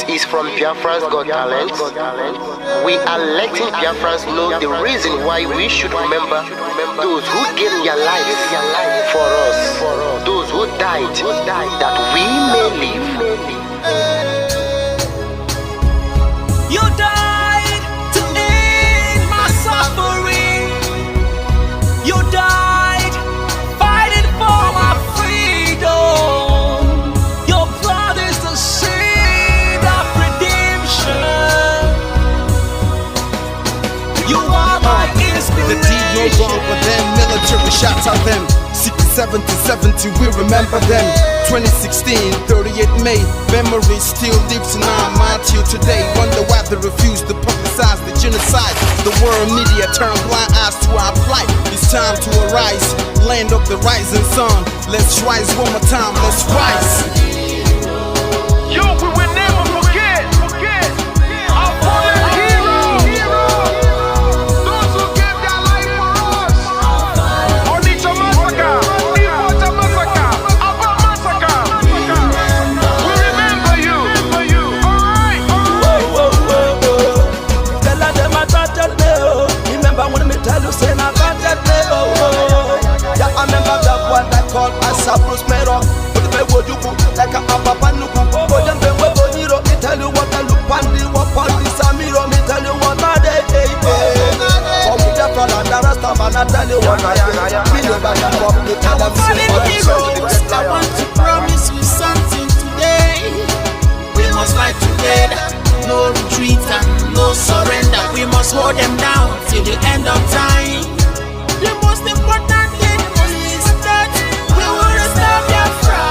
is from Biafra's Got Talent. We are letting Biafrans know the reason why we should remember those who gave their lives for us, those who died that we may live. You died to end my suffering. You died fighting for my freedom. Your blood is the seed of redemption. You are my inspiration. The deed no wrong with them, military shots at them. 67 to 70, we remember them. 2016, 38 May, memory still lives in our mind till today. Wonder why they refuse to publicize the genocide. The world media turn blind eyes to our plight. It's time to arise, land of the rising sun. Let's rise one more time, let's rise. Yo, we will never forget our fallen heroes. Those who gave their life for us. Onitsha massacre, Iwata massacre, Aba massacre. We remember you. Alright. Tell them I touched me, oh. Remember when me tell you say I touched me, oh. Yeah, I remember that one that called us a Bruce Mero. But the way you go like a papa nuku. Oh, them they were bonito. Me tell you what I look pandi, what pandi samiro. Me tell you what I day. Oh, we just fall on the rest of man. I tell you what I am. Me know back and up. Me tell them heroes, I want to promise you something today. We must fight together, no retreat and no surrender. We must hold them down till the end of time. The most important thing is that we will restore Biafra.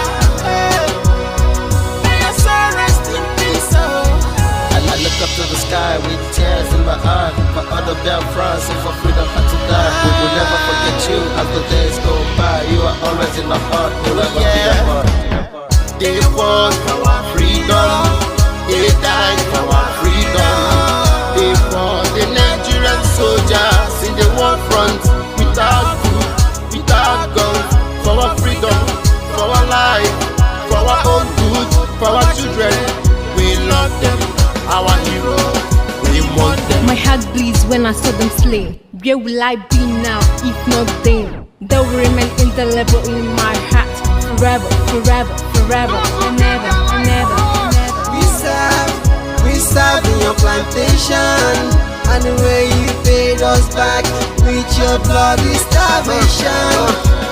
May your soul rest in peace. I look up to the sky with tears in my eye. For other Biafrans and for freedom had to die. We will never forget you as the days go by. You are always in my heart, forever be apart. They fought for our freedom, they died for our freedom. They fought the Nigerian soldiers in the war front, without food, without guns, for our freedom, for our life, for our own good, for our children. We love them, our heroes, we want them. My heart bleeds when I saw them slain. Where will I be now if not then? They will remain indelible in my heart forever, forever, forever, and never, and never, and never. We serve in your plantation, and the way you paid us back with your bloody starvation.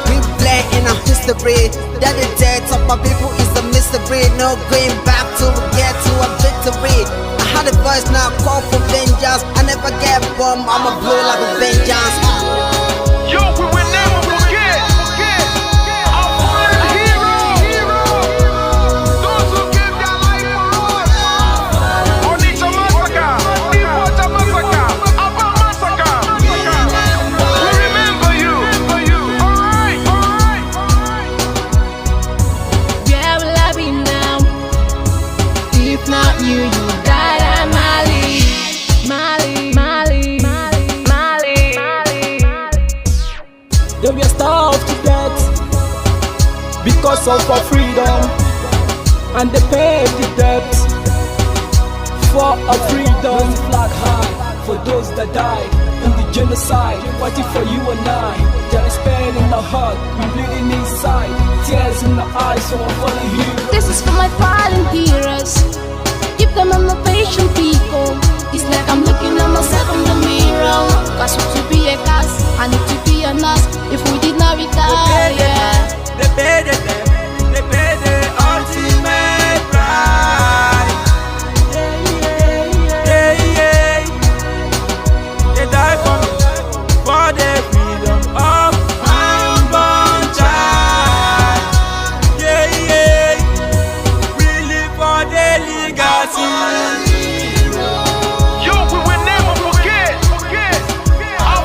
We bled in our history, that the death of my people is a mystery. No going back to get to a victory. I had a voice now call for vengeance. I never get bombed, I'ma blow like a vengeance. Yo, we will never forget our fallen heroes. Those who gave their life for us. Onitsha massacre, Iwata massacre, Aba massacre. We remember you. Alright. Where will I be now if not you? You died at Mali. They were starved to death because of our freedom, and they paid the debt for our freedom. Flag high for those that died in the genocide, fighting for you and I. There is pain in the heart, we bleeding inside, tears in the eyes, so I'm falling here. This is for my fallen heroes. Give them motivation, people. It's like I'm looking at myself in the mirror. Cause to be a gas, I need to be a nurse. If we did not retire, They paid the ultimate price. They died for me, for the freedom of my unborn child. We live for the legacy. Yo, we will never forget our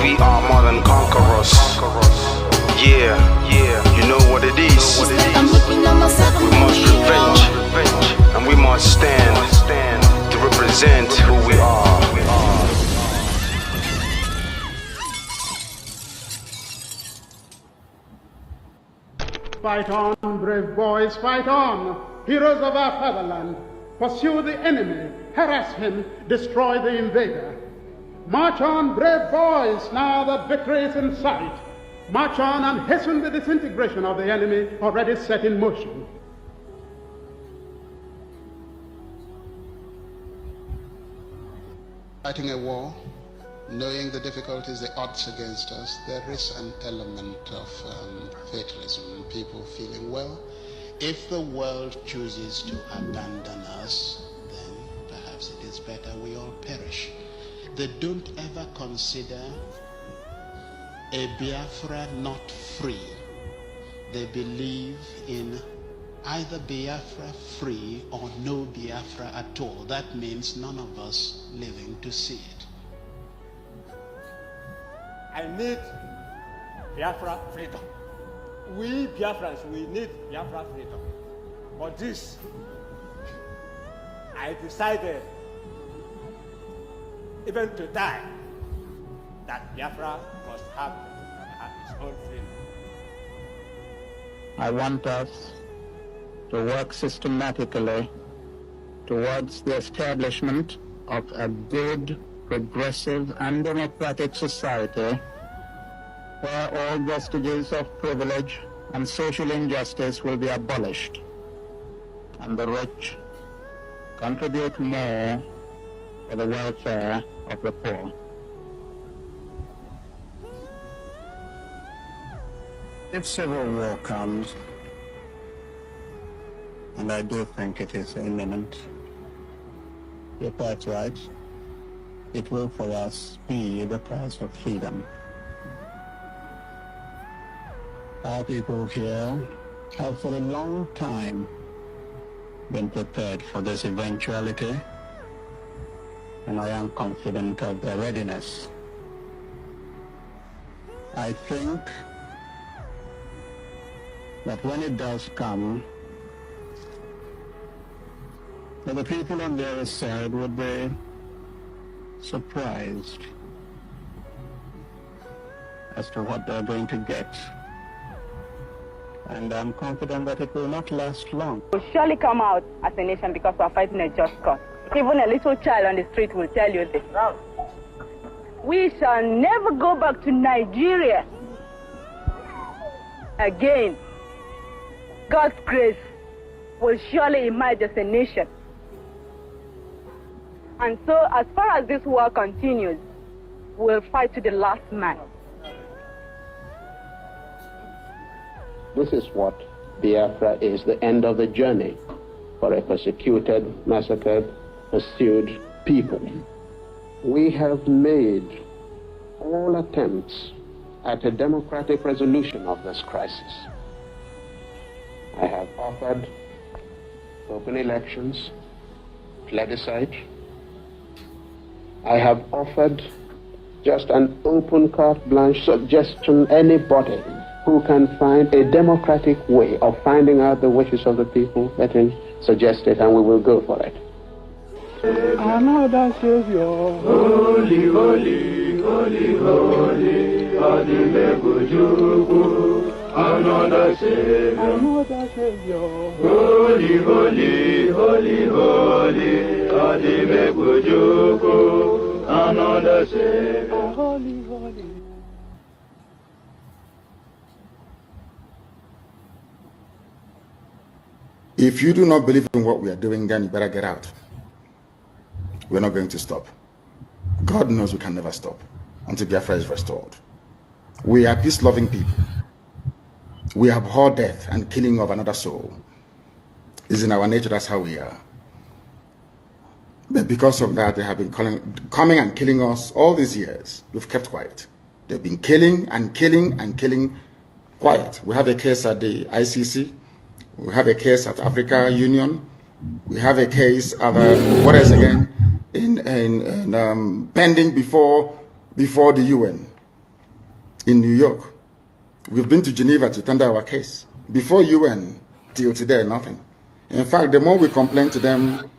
we are more than conquerors. Yeah, you know what it is. We must revenge, and we must stand to represent who we are. Fight on, brave boys, fight on, heroes of our fatherland. Pursue the enemy, harass him, destroy the invader. March on, brave boys, now that victory is in sight. March on and hasten the disintegration of the enemy already set in motion. Fighting a war, knowing the difficulties, the odds against us, there is an element of fatalism, people feeling, well, if the world chooses to abandon us, then perhaps it is better we all perish. They don't ever consider a Biafra not free. They believe in either Biafra free or no Biafra at all. That means none of us living to see it. I need Biafra freedom. We Biafrans, we need Biafra freedom. But this, I decided, even to die, that Biafra must have its own freedom. I want us to work systematically towards the establishment of a good, progressive, and democratic society where all vestiges of privilege and social injustice will be abolished, and the rich contribute more for the welfare of the poor. If civil war comes, and I do think it is imminent, you're quite right, it will for us be the price of freedom. Our people here have for a long time been prepared for this eventuality, and I am confident of their readiness. I think that when it does come, that the people on the other side would be surprised as to what they're going to get. And I'm confident that it will not last long. We'll surely come out as a nation because we're fighting a just cause. Even a little child on the street will tell you this. We shall never go back to Nigeria again. God's grace will surely emerge as a nation. And so, as far as this war continues, we'll fight to the last man. This is what Biafra is, the end of the journey for a persecuted, massacred, pursued people. We have made all attempts at a democratic resolution of this crisis. I have offered open elections, plebiscite. I have offered just an open carte blanche suggestion, anybody who can find a democratic way of finding out the wishes of the people, let him suggest it and we will go for it. Another Savior. Holy, holy, holy, holy, Adimebujuku. Another Savior. Another Savior. Holy, holy, holy, holy, Adimebujuku. Another Savior. Holy, holy. If you do not believe in what we are doing, then you better get out. We're not going to stop. God knows we can never stop until Biafra is restored. We are peace-loving people. We abhor death and killing of another soul. It's in our nature, that's how we are. But because of that, they have been coming and killing us all these years. We've kept quiet. They've been killing and killing and killing quiet. We have a case at the ICC. We have a case at Africa Union. We have a case at what else again? Pending before the UN. in New York. We've been to Geneva to tender our case. Before UN, till today, nothing. In fact, the more we complain to them,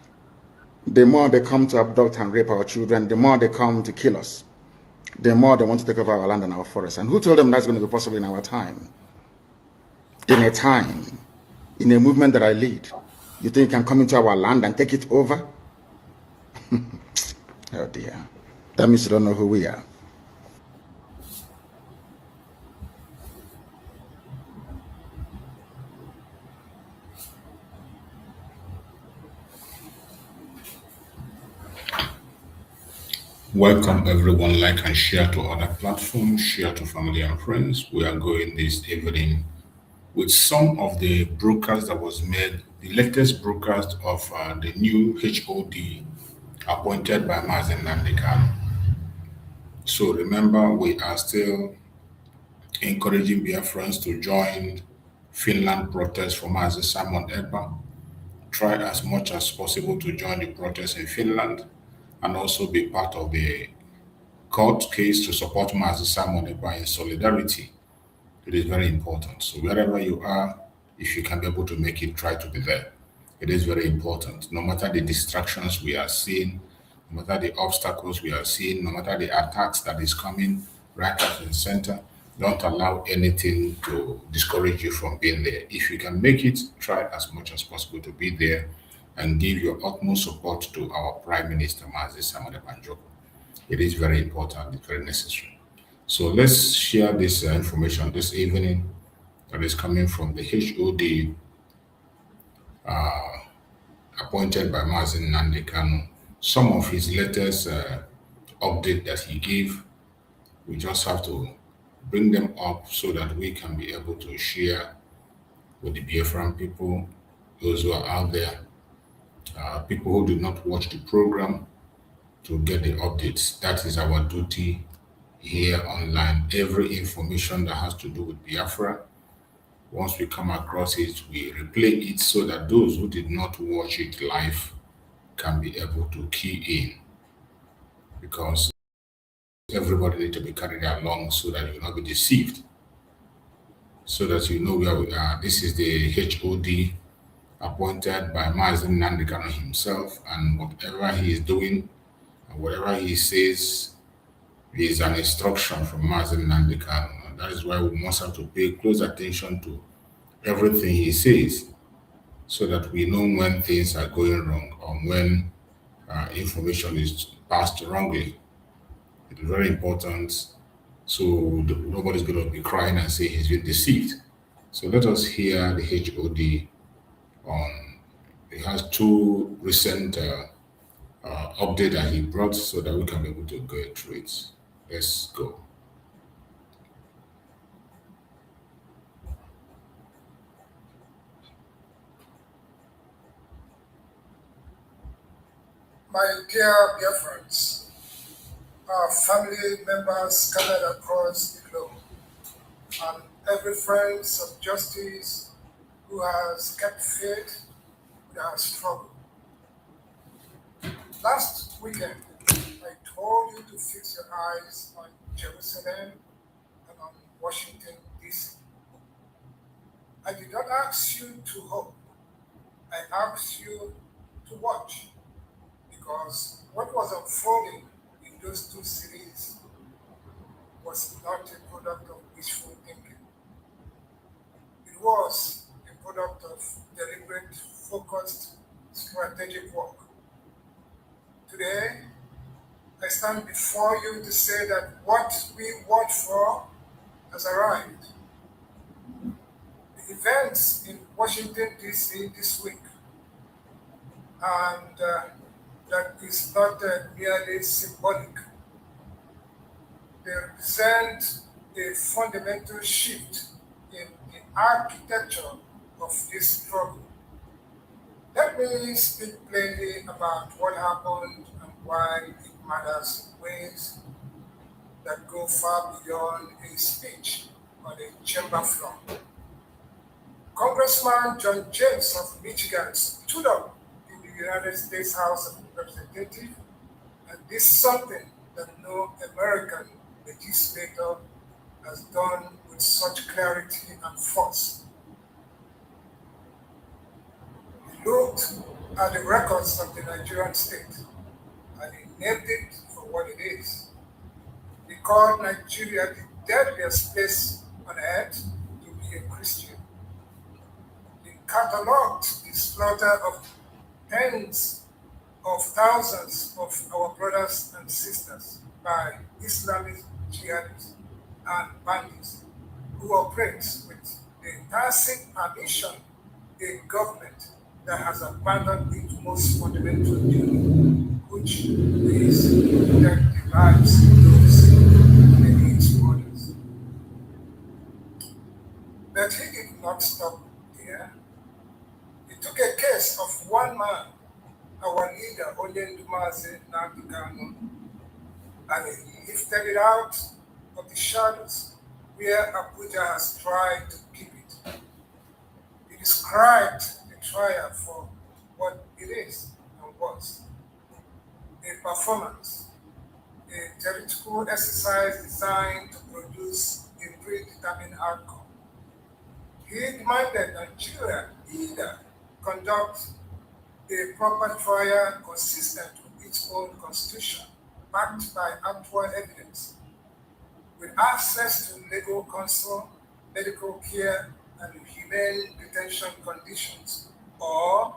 the more they come to abduct and rape our children, the more they come to kill us, the more they want to take over our land and our forests. And who told them that's going to be possible in our time? In a movement that I lead. You think you can come into our land and take it over? Oh dear. That means you don't know who we are. Welcome everyone, like and share to other platforms, share to family and friends. We are going this evening with some of the broadcasts that was made, the latest broadcast of the new HOD appointed by Mazi Nnamdi Kanu. So remember, we are still encouraging Biafrans to join Finland protest for Mazi Simon Ekpa. Try as much as possible to join the protest in Finland and also be part of the court case to support Mazi Simon Ekpa in solidarity. It is very important. So wherever you are, if you can be able to make it, try to be there. It is very important. No matter the distractions we are seeing, no matter the obstacles we are seeing, no matter the attacks that is coming right at the center, don't allow anything to discourage you from being there. If you can make it, try as much as possible to be there and give your utmost support to our Prime Minister, Mazi Simon Ekpa. It is very important, it's very necessary. So let's share this information this evening that is coming from the HOD appointed by Mazi Nnamdi Kanu. Some of his latest update that he gave, we just have to bring them up so that we can be able to share with the Biafran people, those who are out there, people who did not watch the program, to get the updates. That is our duty here online. Every information that has to do with Biafra, once we come across it, we replay it so that those who did not watch it live can be able to key in, because everybody needs to be carried along so that you will not be deceived, so that you know where we are. This is the HOD appointed by Mazi Nnamdi Kanu himself, and whatever he is doing and whatever he says is an instruction from Mazi Nnamdi Kanu. And that is why we must have to pay close attention to everything he says, so that we know when things are going wrong or when information is passed wrongly. It is very important, so nobody's going to be crying and say he's been deceived. So let us hear the HOD on. He has two recent update that he brought so that we can be able to go through it. Let's go. My dear Biafrans, our family members scattered across the globe, and every friend of justice who has kept faith with our struggle. Last weekend, I told you to fix your eyes on Jerusalem and on Washington, D.C. I did not ask you to hope. I asked you to watch, because what was unfolding in those two cities was not a product of wishful thinking. It was a product of deliberate, focused, strategic work. Today, I stand before you to say that what we watched for has arrived. The events in Washington, D.C. this week, and that is not merely symbolic. They represent a fundamental shift in the architecture of this struggle. Let me speak plainly about what happened and why it matters in ways that go far beyond a speech on a chamber floor. Congressman John James of Michigan stood up in the United States House of Representatives and did something that no American legislator has done with such clarity and force. He looked at the records of the Nigerian state and he named it for what it is. He called Nigeria the deadliest place on earth to be a Christian. He catalogued the slaughter of tens of thousands of our brothers and sisters by Islamic jihadists and bandits who operate with the tacit permission a government that has abandoned its most fundamental duty, which is to protect the lives of those in its borders. But he did not stop there. He took a case of one man, our leader, Mazi Nnamdi Kanu, and he lifted it out of the shadows where Abuja has tried to keep it. He described the trial for what it is and was: a performance, a theoretical exercise designed to produce a predetermined outcome. He demanded Nigeria either conduct a proper trial consistent with its own constitution, backed by actual evidence, with access to legal counsel, medical care, and humane detention conditions, or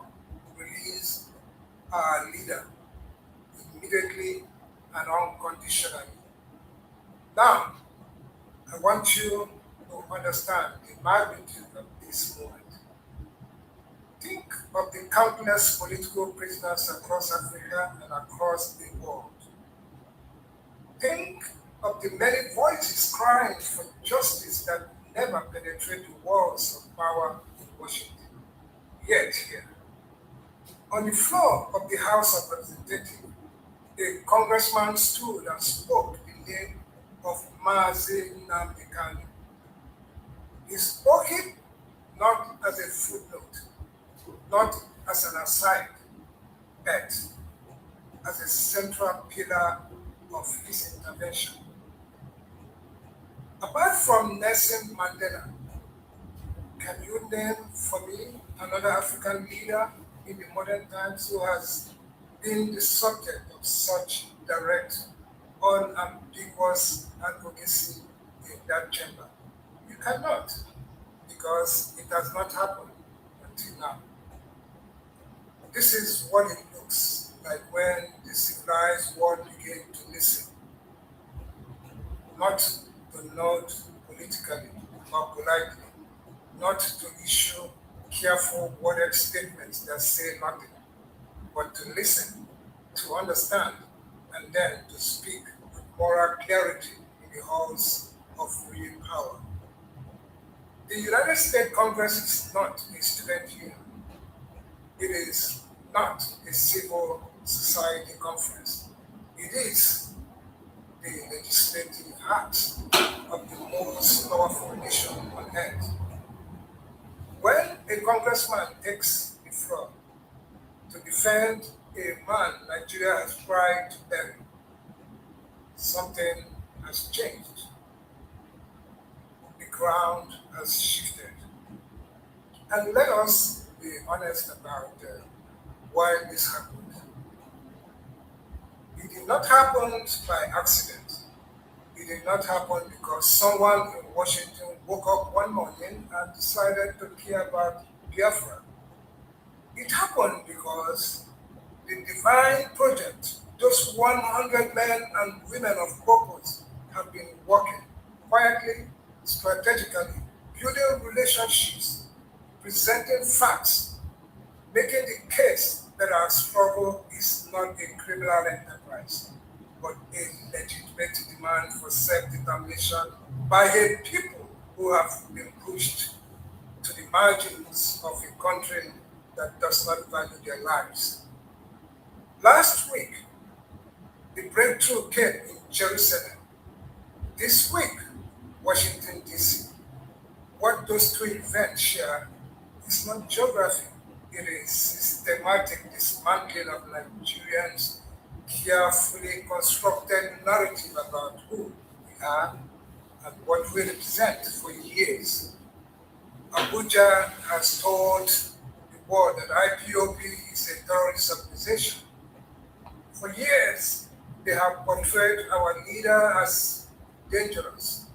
release our leader immediately and unconditionally. Now, I want you to understand the magnitude of this moment. Think of the countless political prisoners across Africa and across the world. Think of the many voices crying for justice that never penetrate the walls of power in Washington. Yet here, on the floor of the House of Representatives, a congressman stood and spoke the name of Mazi Nnamdi Kanu. He spoke it not as a footnote, not as an aside, but as a central pillar of his intervention. Apart from Nelson Mandela, can you name for me another African leader in the modern times who has been the subject of such direct, unambiguous advocacy in that chamber? You cannot, because it has not happened until now. This is what it looks like when the civilized world began to listen, not to nod politically or politely, not to issue careful worded statements that say nothing, but to listen, to understand, and then to speak with moral clarity in the halls of real power. The United States Congress is not a student union. It is not a civil society conference. It is the legislative heart of the most powerful nation on earth. When a congressman takes the floor to defend a man Nigeria has tried to bury, something has changed. The ground has shifted. And let us be honest about why this happened. It did not happen by accident. It did not happen because someone in Washington woke up one morning and decided to care about Biafra. It happened because the divine project, those 100 men and women of purpose, have been working quietly, strategically, building relationships, presenting facts, making the case that our struggle is not a criminal enterprise, but a legitimate demand for self-determination by a people who have been pushed to the margins of a country that does not value their lives. Last week, the breakthrough came in Jerusalem. This week, Washington, D.C. What those two events share is not geography. It is systematic dismantling of Nigerians' carefully constructed narrative about who we are and what we dissent for years. Abuja has told the world that IPOB is a terrorist organization. For years, they have portrayed our leader as dangerous.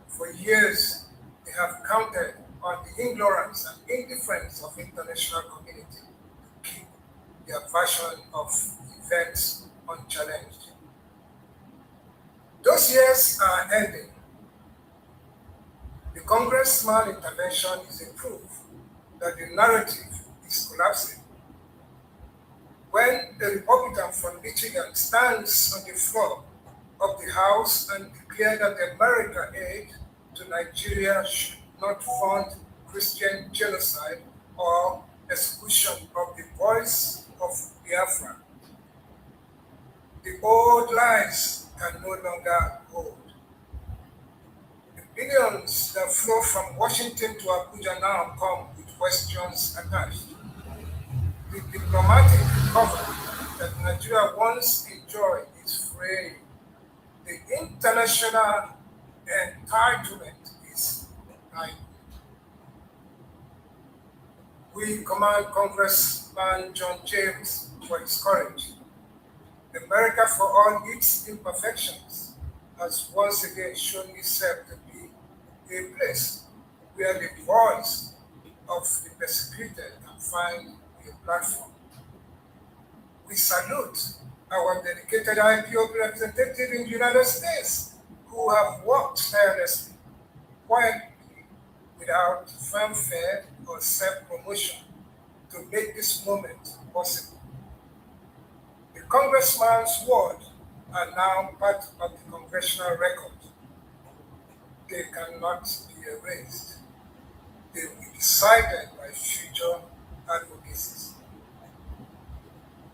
For years, they have counted on the ignorance and indifference of international community to keep their version of events unchallenged. Those years are ending. The congressman intervention is a proof that the narrative is collapsing. When the Republican from Michigan stands on the floor of the House and declares that American aid to Nigeria should not fund Christian genocide or execution of the voice of Biafra, the old lies can no longer hold. The billions that flow from Washington to Abuja now come with questions attached. The diplomatic cover that Nigeria once enjoyed is fraying. The international entitlement is dying. We commend Congressman John James for his courage. America, for all its imperfections, has once again shown itself to be a place where the voice of the persecuted can find a platform. We salute our dedicated IPOB representative in the United States who have worked tirelessly, quietly, without fanfare or self-promotion to make this moment possible. The congressman's words are now part of the congressional record. They cannot be erased. They will be decided by future advocacies.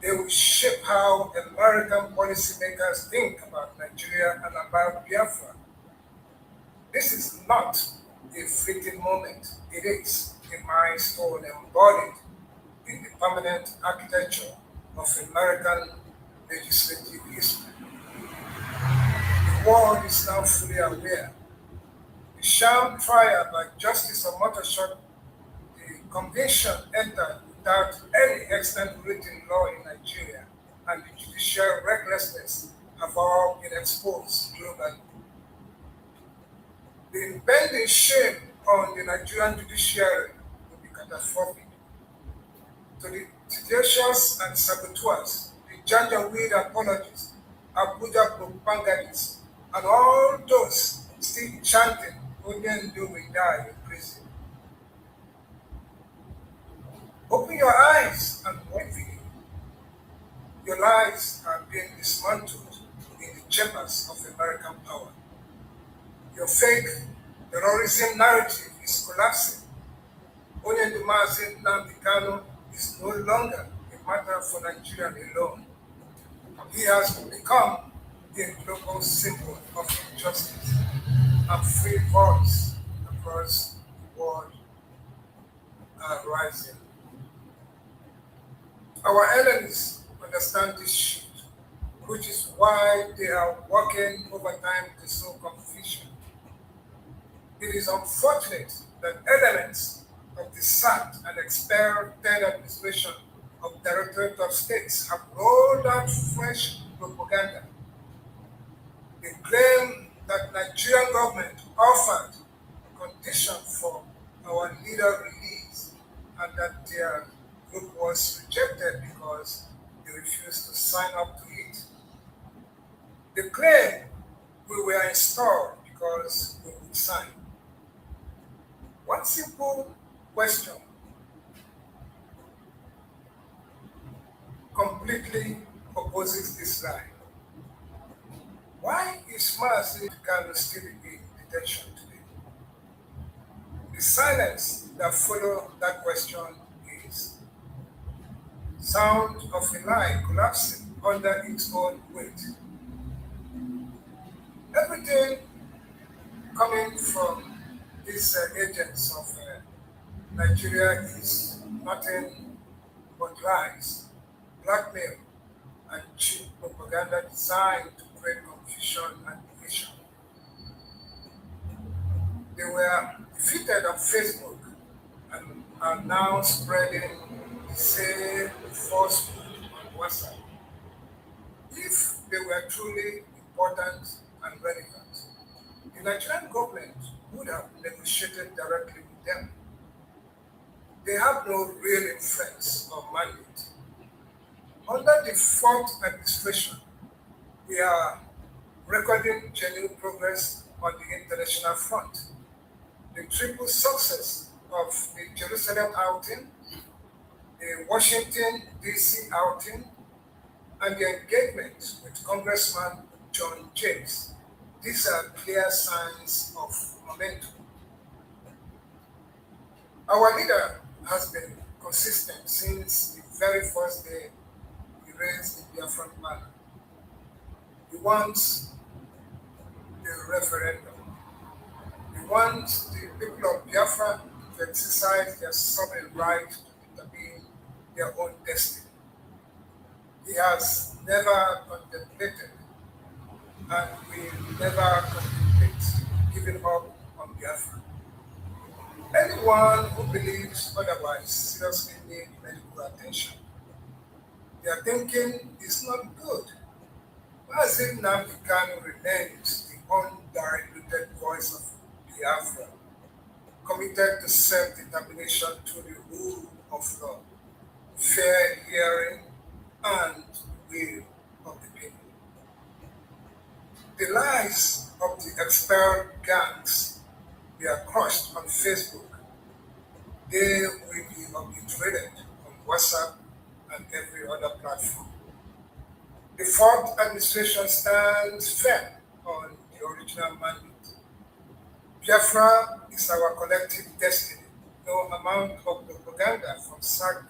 They will shape how American policymakers think about Nigeria and about Biafra. This is not a fleeting moment. It is a milestone embodied in the permanent architecture of American legislative history. The world is now fully aware. The sham trial by Justice Omotosho, the conviction entered without any extant written law in Nigeria, and the judicial recklessness have all been exposed globally. The impending shame on the Nigerian judiciary will be catastrophic. To the seditious and saboteurs, the Janjaweed apologists, Abuja propagandists, and all those still chanting, Onyendu will die in prison. Open your eyes and wait for you. Your lives are being dismantled in the chambers of American power. Your fake terrorism narrative is collapsing. Mazi Nnamdi Kanu is no longer a matter for Nigeria alone. He has become a global symbol of injustice and free voice across the world are rising. Our enemies understand this shift, which is why they are working overtime to sow confusion. It is unfortunate that elements of the sacked and expelled third administration of Directorate of States have rolled out fresh propaganda. They claim that Nigerian government offered condition for our leader release and that their group was rejected because they refused to sign up to it. They claim we were installed because we would sign. One simple question completely opposes this lie. Why is Mazi Kanu still in detention today? The silence that follows that question is sound of a lie collapsing under its own weight. Everything coming from these agents of Nigeria is nothing but lies, blackmail, and cheap propaganda designed to create confusion and division. They Facebook and are now spreading the same falsehood on WhatsApp. If they were truly important and relevant, the Nigerian government would have negotiated directly with them. They have no real influence or mandate. Under the fourth administration, we are recording genuine progress on the international front. The triple success of the Jerusalem outing, the Washington, D.C. outing, and the engagement with Congressman John James. These are clear signs of momentum. Our leader has been consistent since the very first day he raised the Biafra banner. He wants the referendum. He wants the people of Biafra to exercise their sovereign right to determine their own destiny. He has never contemplated and will never contemplate giving up on Biafra. Anyone who believes otherwise seriously needs medical attention. Their thinking is not good. Mazi Nnamdi Kanu remains the undiluted voice of Biafra, committed to self-determination through the rule of law, fair hearing, and will of the people. The lies of the expelled gangs were crushed on Facebook. They will be obliterated on WhatsApp and every other platform. The fourth administration stands firm on the original mandate. Biafra is our collective destiny. No amount of propaganda from SAC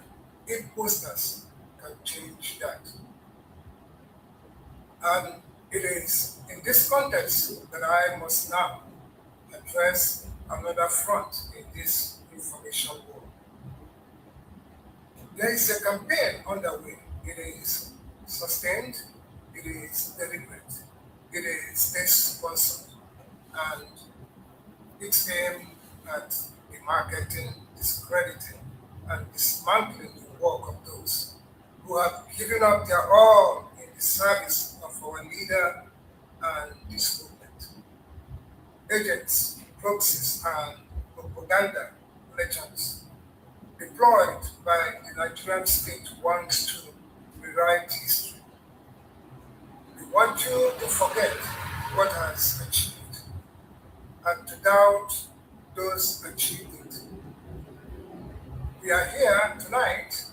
imposters can change that. And it is in this context that I must now address another front in this information war. There is a campaign underway. It is sustained, it is deliberate, it is state-sponsored, and it's aimed at the marketing, discrediting, and dismantling the work of those who have given up their all in the service of our leader and this movement. Agents, proxies, and propaganda legends deployed by the Nigerian state wants to rewrite history. We want you to forget what has achieved and to doubt those achieved it. We are here tonight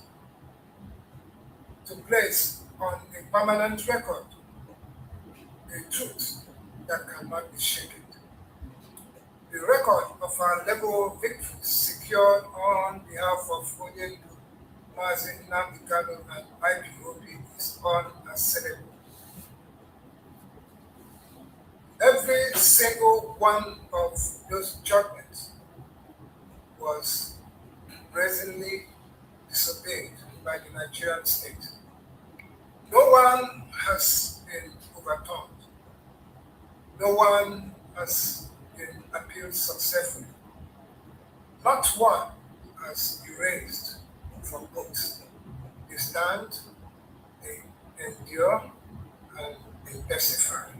to place on a permanent record a truth that cannot be shaken. The record of our level victories secured on behalf of Onyendu, Mazi Nnamdi Kanu, and IPOB is unassailable. Every single one of those judgments was brazenly disobeyed by the Nigerian state. No one has been overturned. No one has been appealed successfully. Not one has erased from books. They stand, they endure, and they testify.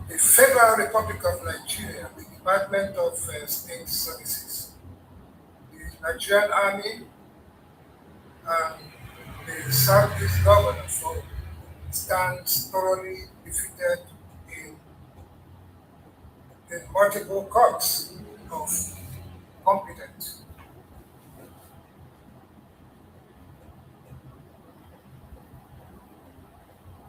The Federal Republic of Nigeria, the Department of State Services, the Nigerian Army, and the Southeast Governor Forum stands thoroughly defeated in multiple courts of competence.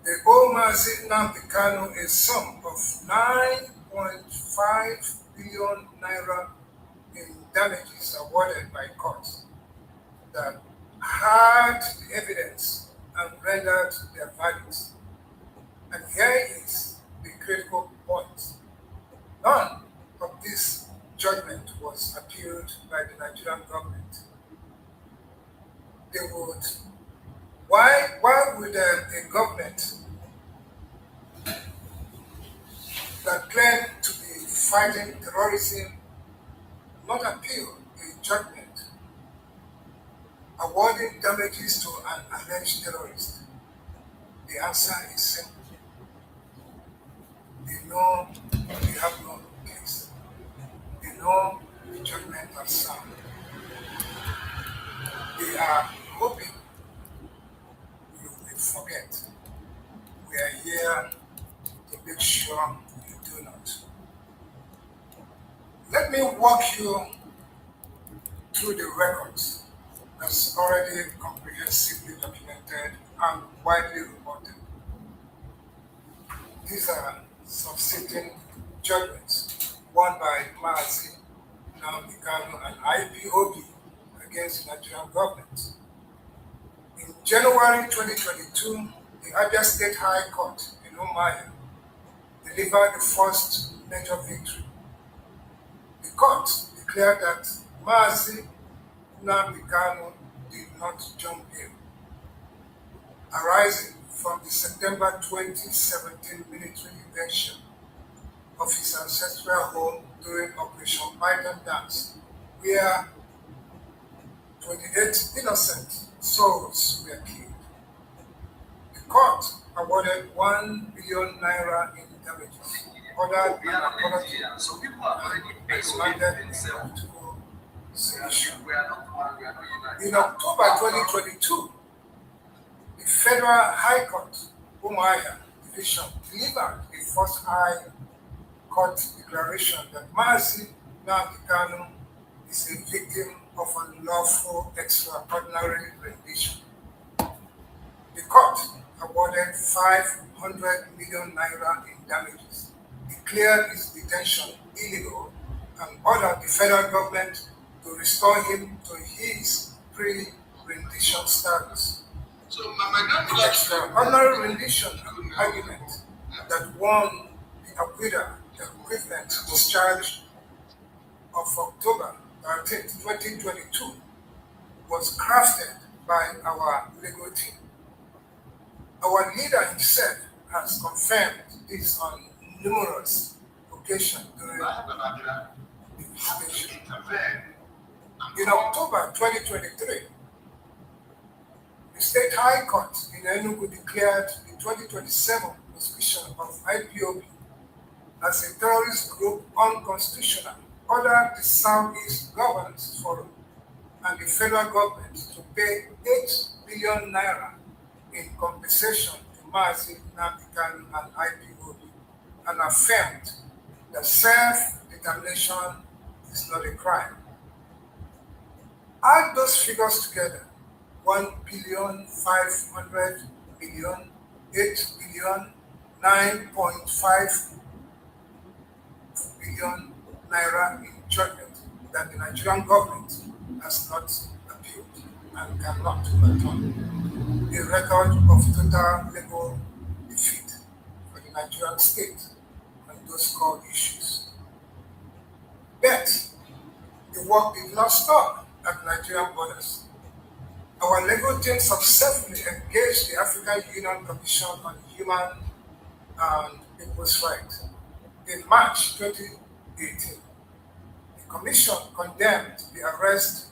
The old Mazi Nnamdi Kanu a sum of 9.5 billion naira in damages awarded by courts that had the evidence and rendered their verdicts. And here is the critical point. None of this judgment was appealed by the Nigerian government. They would, why would a government that claimed to be fighting terrorism not appeal a judgment awarding damages to an alleged terrorist? The answer is simple. They know they have no case. They know the judgment has sound. They are hoping you will forget. We are here to make sure you do not. Let me walk you through the records that's already comprehensively documented and widely reported. These are subsisting judgments won by Mazi Nnamdi Kanu and IPOB against the Nigerian government. In January 2022, the Abia State High Court in Umuahia delivered the first major victory. The court declared that Mazi Nnamdi Kanu did not jump bail, arising from the September 2017 military invasion of his ancestral home during Operation Python Dance, where 28 innocent souls were killed. The court awarded 1 billion naira in damages, ordered an apology, and demanded a political solution. In October 2022, the Federal High Court, Umuahia Division, delivered the first High Court declaration that Mazi Nnamdi Kanu is a victim of unlawful extraordinary rendition. The court awarded 500 million naira in damages, declared his detention illegal, and ordered the federal government to restore him to his pre-rendition status. The extraordinary rendition argument that won the acquittal, the equivalent discharge of October 13, 2022, was crafted by our legal team. Our leader himself has confirmed this on numerous occasions during the investigation. In October 2023, the State High Court in Enugu declared the 2027 prosecution of IPOB as a terrorist group unconstitutional, ordered the Southeast Governance Forum and the federal government to pay 8 billion naira in compensation to Mazi Nnamdi Kanu and IPOB, and affirmed that self-determination is not a crime. Add those figures together: 1 billion, 500 million, 8 billion, 9.5 billion naira in judgment that the Nigerian government has not appealed and cannot overturn. A record of total legal defeat for the Nigerian state on those core issues. But the work did not stop at Nigerian borders. Our legal team successfully engaged the African Union Commission on Human and People's Rights. In March 2018, the Commission condemned the arrest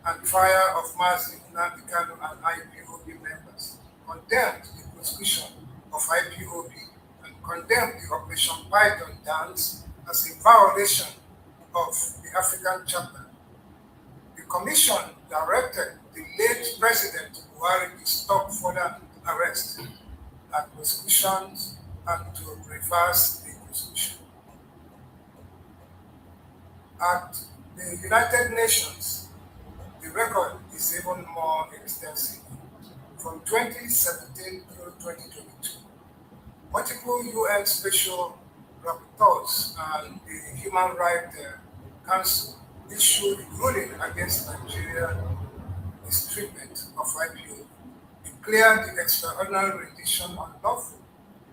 and trial of Mazi Nnamdi Kanu and IPOB members, condemned the prosecution of IPOB, and condemned the Operation Python Dance as a violation of the African Charter. The Commission directed the late President Buhari to stop further arrests and prosecutions and to reverse the prosecution. At the United Nations, the record is even more extensive. From 2017 through 2022, multiple UN special rapporteurs and the Human Rights Council issued ruling against Nigeria's mistreatment of IPO, declared the extraordinary rendition unlawful,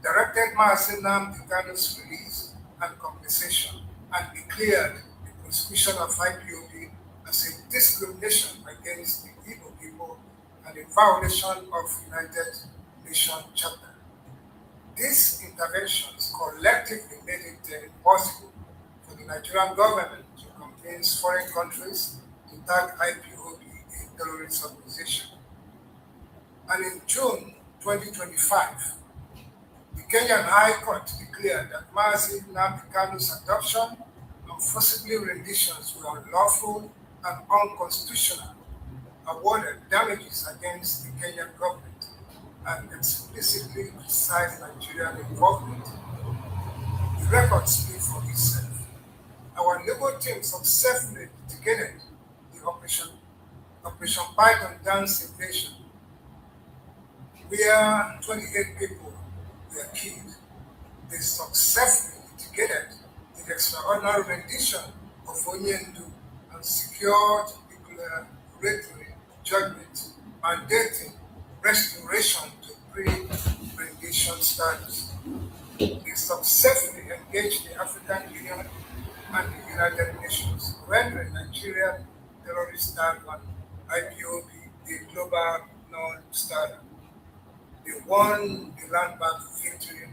directed Mazi Nnamdi Kanu's release and compensation, and declared the prosecution of IPOB as a discrimination against the Igbo people and a violation of United Nations Charter. These interventions collectively made it impossible for the Nigerian government to comply convince foreign countries to tag IPOB a terrorist organization. And in June 2025, the Kenyan High Court declared that Mazi Nnamdi Kanu's adoption and forcibly renditions were unlawful and unconstitutional, awarded damages against the Kenyan government, and explicitly criticized Nigerian involvement. The record speaks for itself. Our legal team successfully litigated the Operation Python dance invasion, where 28 people were killed. They successfully litigated the extraordinary rendition of Onyendu and secured declaratory judgment mandating restoration to pre-rendition status. They successfully engaged the African Union and the United Nations, rendering Nigeria terrorist tag on IPOB a global non-starter. They won the landmark victory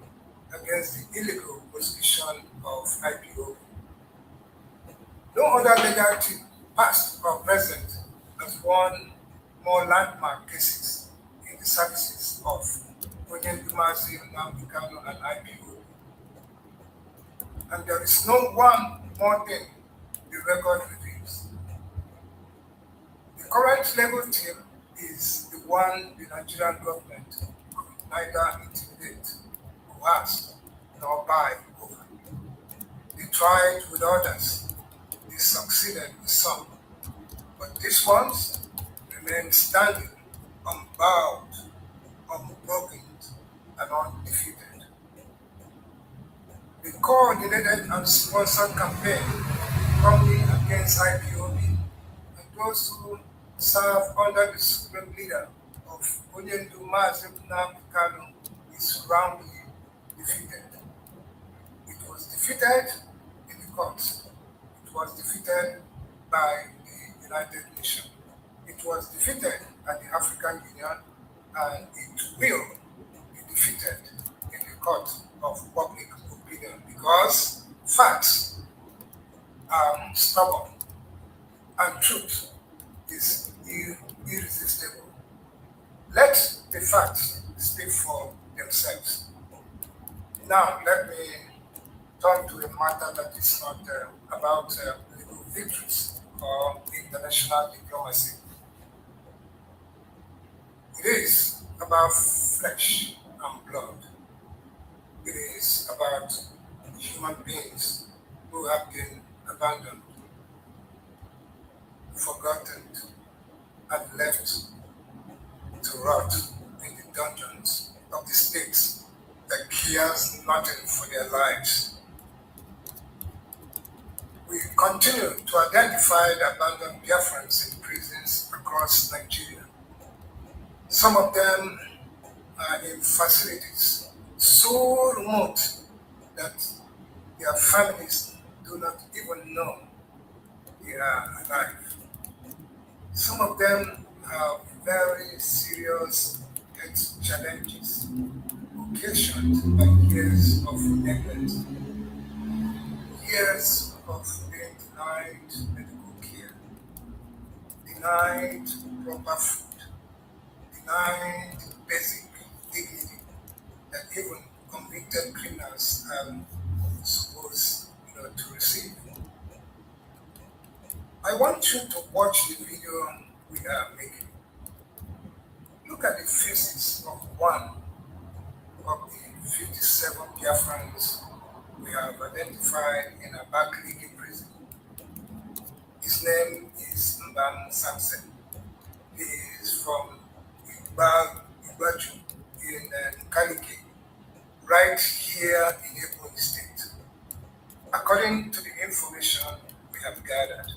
against the illegal prosecution of IPOB. No other legal team, past or present, has won more landmark cases in the services of Mazi Nnamdi Kanu and IPOB. And there is no one more thing the record reveals. The current legal team is the one the Nigerian government could neither intimidate, coerce, nor buy over. They tried with others, they succeeded with some, but these ones remain standing, unbowed, unbroken, and undefeated. The coordinated and sponsored campaign coming against IPOB and those who serve under the supreme leader of Mazi Nnamdi Kanu is roundly defeated. It was defeated in the courts. It was defeated by the United Nations. It was defeated at the African Union, and it will be defeated in the court of public opinion because facts are stubborn and truth is irresistible. Let the facts speak for themselves. Now, let me turn to a matter that is not about legal victories or international diplomacy. It is about flesh and blood. It is about human beings who have been abandoned, forgotten, and left to rot in the dungeons of the states that cares nothing for their lives. We continue to identify the abandoned Biafrans in prisons across Nigeria. Some of them are in facilities so remote that their families do not even know they are alive. Some of them have very serious health challenges occasioned by years of neglect, years of being denied medical care, denied proper food, denied basic dignity that even convicted criminals are supposed to receive. I want you to watch the video we are making. Look at the faces of one of the 57 Biafrans we have identified in a Abakaliki prison. His name is Mbam Samson. He is from Igbaju in Kaliki, right here in Ebonyi State. According to the information we have gathered,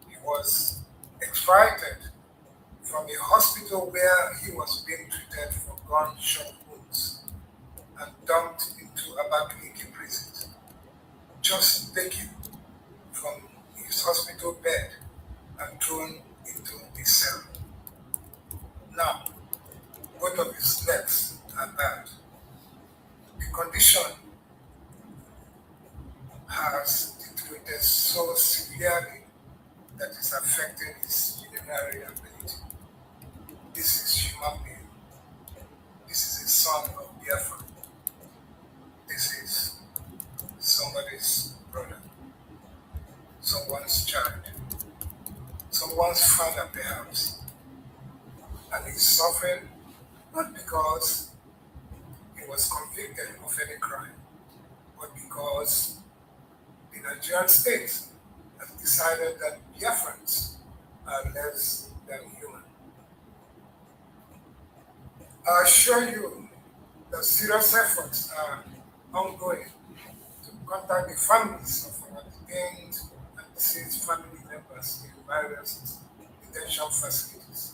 he was extracted from a hospital where he was being treated for gunshot wounds and dumped into Abakaliki prison, just taken from his hospital bed and thrown into the cell. Now, both of his legs are bad. The condition has treated so severely that it's affecting his urinary ability. This is human being. This is a son of Biafra. This is somebody's brother, someone's child, someone's father perhaps. And he's suffering not because he was convicted of any crime, but because the Nigerian state has decided that Biafrans are less than human. I assure you that serious efforts are ongoing to contact the families of our detained and deceased family members in various detention facilities.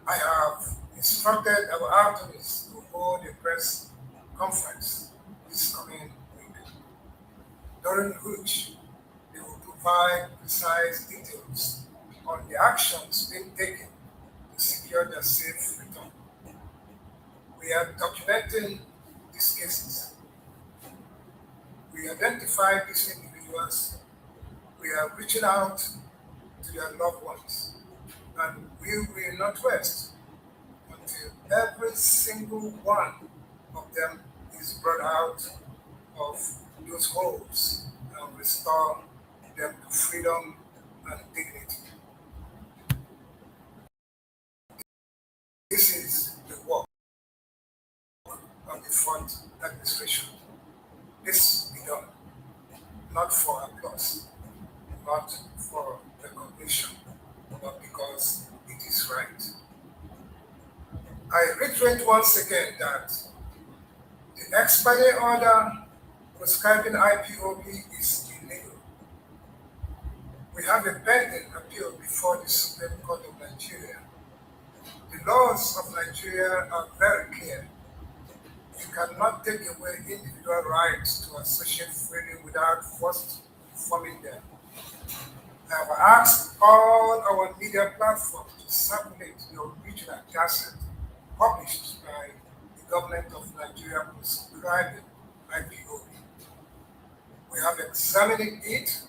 I have instructed our attorneys to hold a press conference this coming week, during which they will provide precise details on the actions being taken to secure their safe return. We are documenting these cases. We identify these individuals. We are reaching out to their loved ones. And we will not rest until every single one of them is brought out of those holes and restore them to freedom and dignity. This is the work of the front administration. This will be done not for applause, not for recognition, but because it is right. I reiterate once again that the expiry order prescribing IPOB is illegal. We have a pending appeal before the Supreme Court of Nigeria. The laws of Nigeria are very clear. You cannot take away individual rights to associate freely without first informing them. I have asked all our media platforms to circulate the original gazette published by the government of Nigeria prescribing IPOB. We have examined it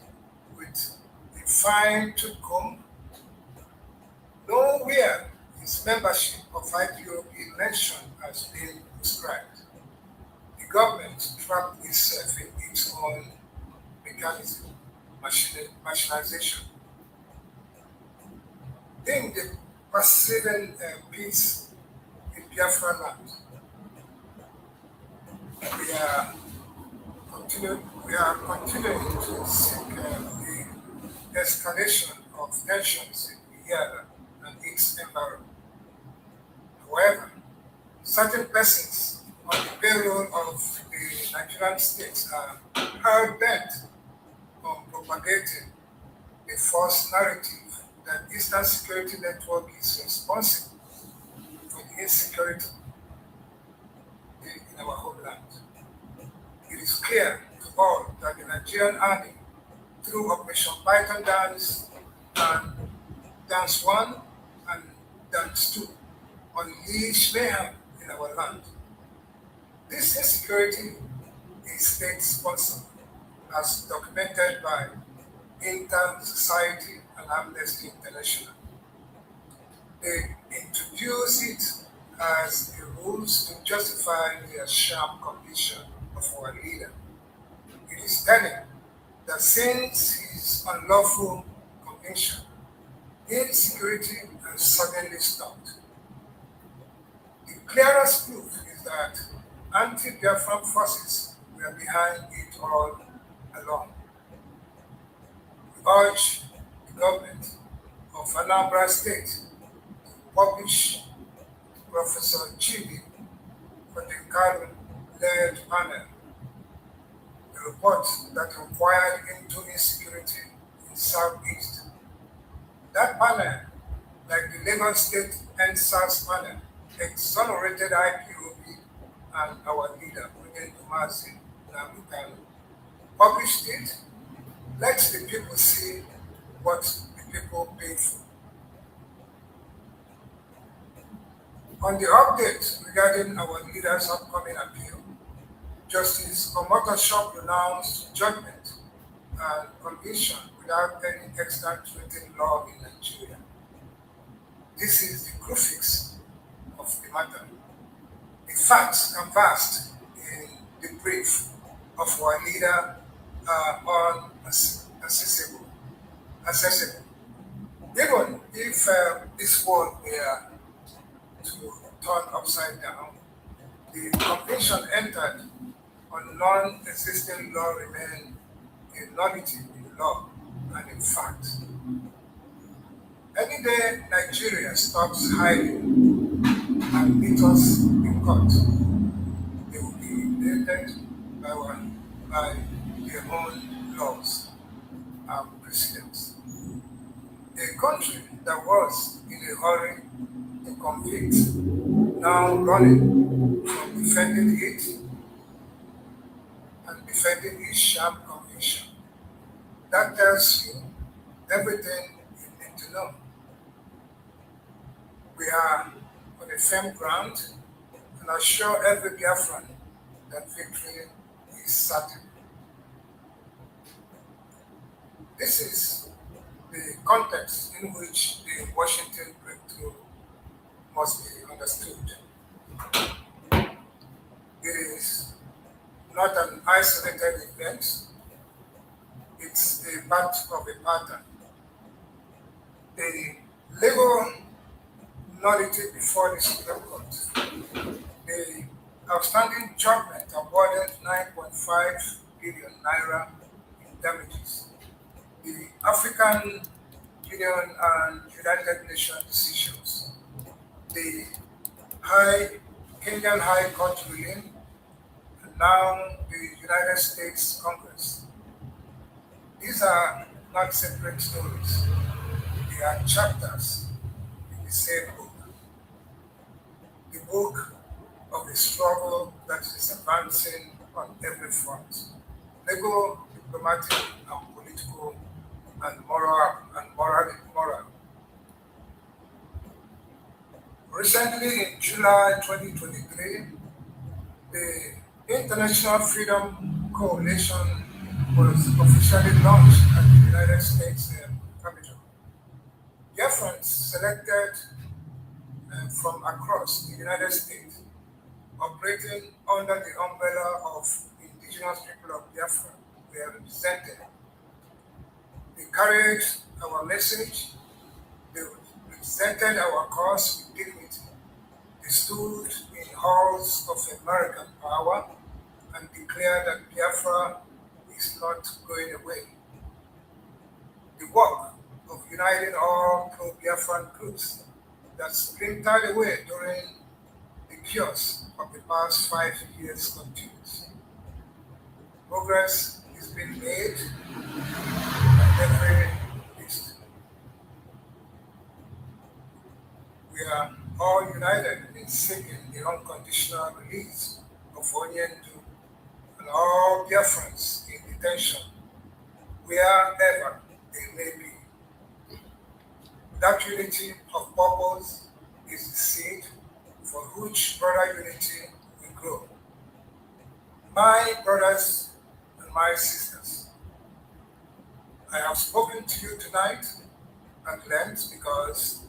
with a fine-tooth comb. Nowhere is membership of IPOB mentioned as being prescribed. The government trapped itself in its own mechanism, machinization. In the preceding peace in Biafra land, we are continuing to seek the escalation of tensions in the area and its environment. However, certain persons on the payroll of the Nigerian states are hell-bent on propagating a false narrative that Eastern Security Network is responsible for the insecurity in our homeland. It is clear to all that the Nigerian Army, through Operation Python Dance and Dance 1 and Dance 2, unleash mayhem in our land. This insecurity is state-sponsored, as documented by Inter-Society and Amnesty International. They introduce it as a rules to justify their sham completion of our leader. It is telling that since his unlawful conviction, insecurity has suddenly stopped. The clearest proof is that anti-Biafran forces were behind it all along. We urge the government of Anambra State to publish Professor Chibi Kanu-led panel, a report that inquired into insecurity in Southeast. That panel, like the Lagos State NSAS panel, exonerated IPOB and our leader, Mazi Nnamdi Kanu. Published it, let the people see what the people pay for. On the update regarding our leader's upcoming appeal, Justice Omotosho pronounced judgment and conviction without any extant written law in Nigeria. This is the crux of the matter. The facts canvassed in the brief of our leader are unaccessible. Even if this world were to turn upside down, the conviction entered on non-existing law remain a nullity in law and in fact. Any day Nigeria stops hiding and meet us in court, they will be invaded by their own laws and precedents. A country that was in a hurry to convict, now running from defending it and defending its sham conviction. That tells you everything you need to know. We are on a firm ground and assure every Biafran that victory is certain. This is the context in which the Washington breakthrough must be understood. It is not an isolated event, it's a part of a pattern. The legal nullity before the Supreme Court, the outstanding judgment awarded 9.5 billion naira in damages, the African Union and United Nations decisions, the Kenyan High Court ruling, and now the United States Congress. These are not separate stories. They are chapters in the same book. The book of a struggle that is advancing on every front, legal, diplomatic, and political, and moral. Recently, in July 2023, the International Freedom Coalition was officially launched at the United States Capitol. Biafrans selected from across the United States, operating under the umbrella of the indigenous people of Biafra, were represented. They carried our message, they represented our cause with dignity. They stood in halls of American power and declared that Biafra is not going away. The work of uniting all pro-Biafran groups that splintered away during the chaos of the past 5 years continues. Progress is being made at every list. We are all united in seeking the unconditional release of Onyendu and all Biafrans in detention, wherever they may be. That unity of purpose is the seed for which brother unity will grow. My brothers and my sisters, I have spoken to you tonight at length because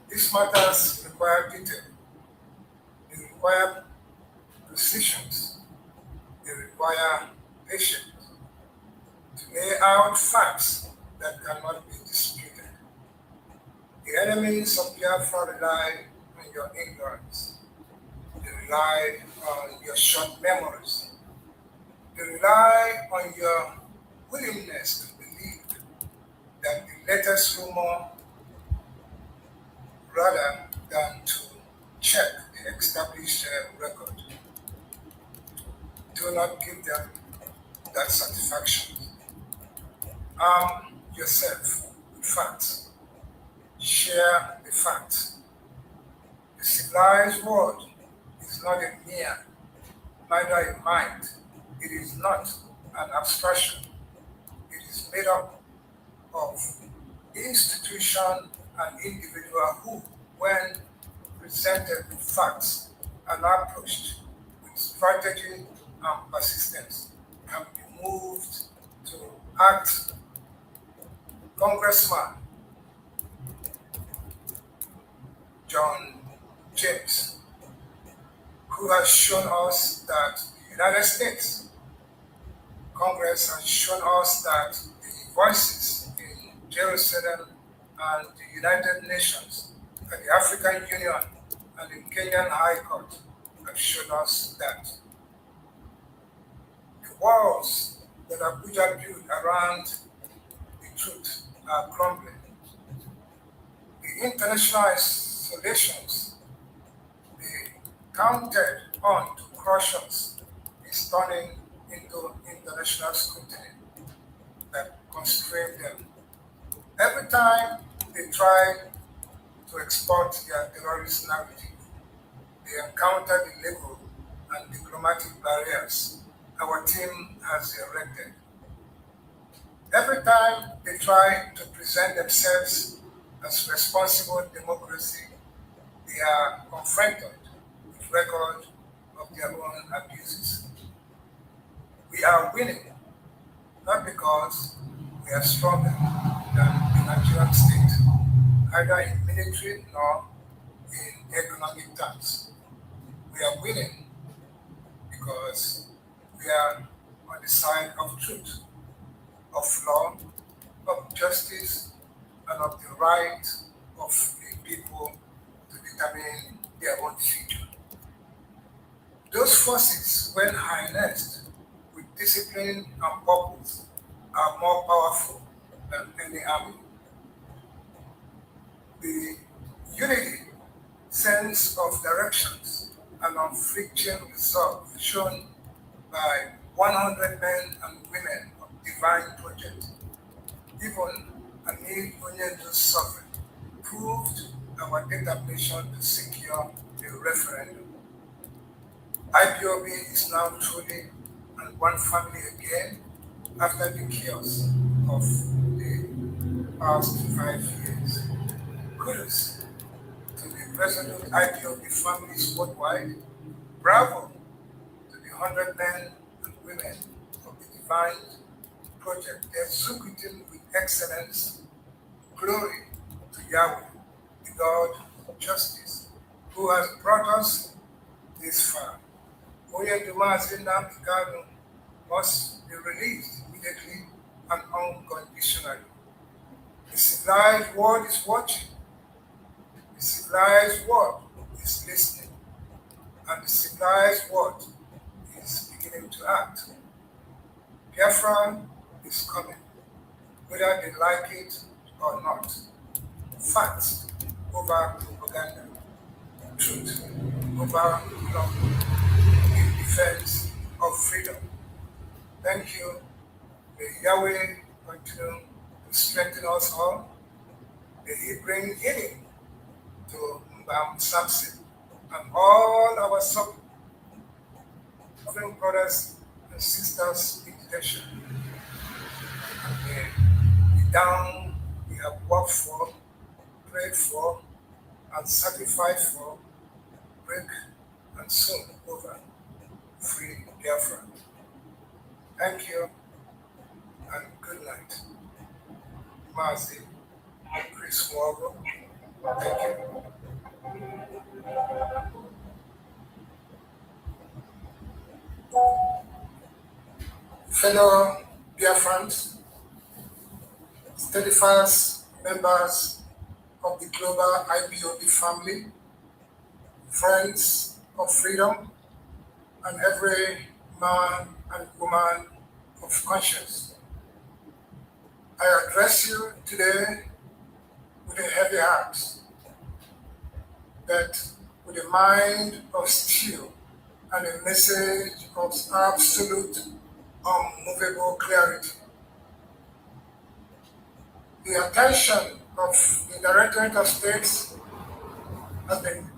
these matters require detail, they require precisions, they require patience to lay out facts that cannot be disputed. The enemies of Biafra rely on your ignorance, they rely on your short memories, they rely on your willingness to believe that the latest rumor rather than to check the established record. Do not give them that satisfaction. Arm yourself with facts. Share the facts. The civilized world is not a mere, neither a mind. It is not an abstraction. It is made up of institution and individual who, when presented with facts and approached with strategy and persistence, can be moved to to act Congressman John James, who has shown us that the United States Congress has shown us that the voices in Jerusalem and the United Nations and the African Union and the Kenyan High Court have shown us that the walls that Abuja built around the truth are crumbling. The international isolations they counted on to crush us is turning into international scrutiny that constrain them. Every time they try to export their terrorist narrative, they encounter the legal and diplomatic barriers our team has erected. Every time they try to present themselves as responsible democracy, they are confronted with record of their own abuses. We are winning, not because we are stronger than the Nigerian state, either in military nor in economic terms. We are winning because we are on the side of truth, of law, of justice, and of the right of the people to determine their own future. Those forces, when harnessed with discipline and purpose, are more powerful than any army. The unity, sense of directions, and unflinching resolve shown by 100 men and women of divine project, even amid Onyendo's suffering, proved our determination to secure a referendum. IPOB is now truly and one family again after the chaos of the past 5 years. Kudos to the resolute IPOB families worldwide. Bravo to the 100 men and women of the divine project, executing with excellence. Glory to Yahweh, the God of justice, who has brought us this far. Mazi Nnamdi Kanu must be released immediately and unconditionally. The civilized world is watching. The civilized world is listening. And the civilized world is beginning to act. Biafra is coming, whether they like it or not. Facts over propaganda. Truth over love. In defense of freedom. Thank you. May Yahweh continue to strengthen us all. May He bring healing to Mbam Samson and all our suffering brothers and sisters in detention. And may the down we have worked for, prayed for, and sacrificed for, break and soon over. Free Biafra. Thank you and good night. Mazi, Chris Morgan. Thank you. Fellow Biafrans, steadfast members of the global IPOB family, friends of freedom, and every man and woman of conscience. I address you today with a heavy heart, but with a mind of steel and a message of absolute, unmovable clarity. The attention of the Directorate of States has been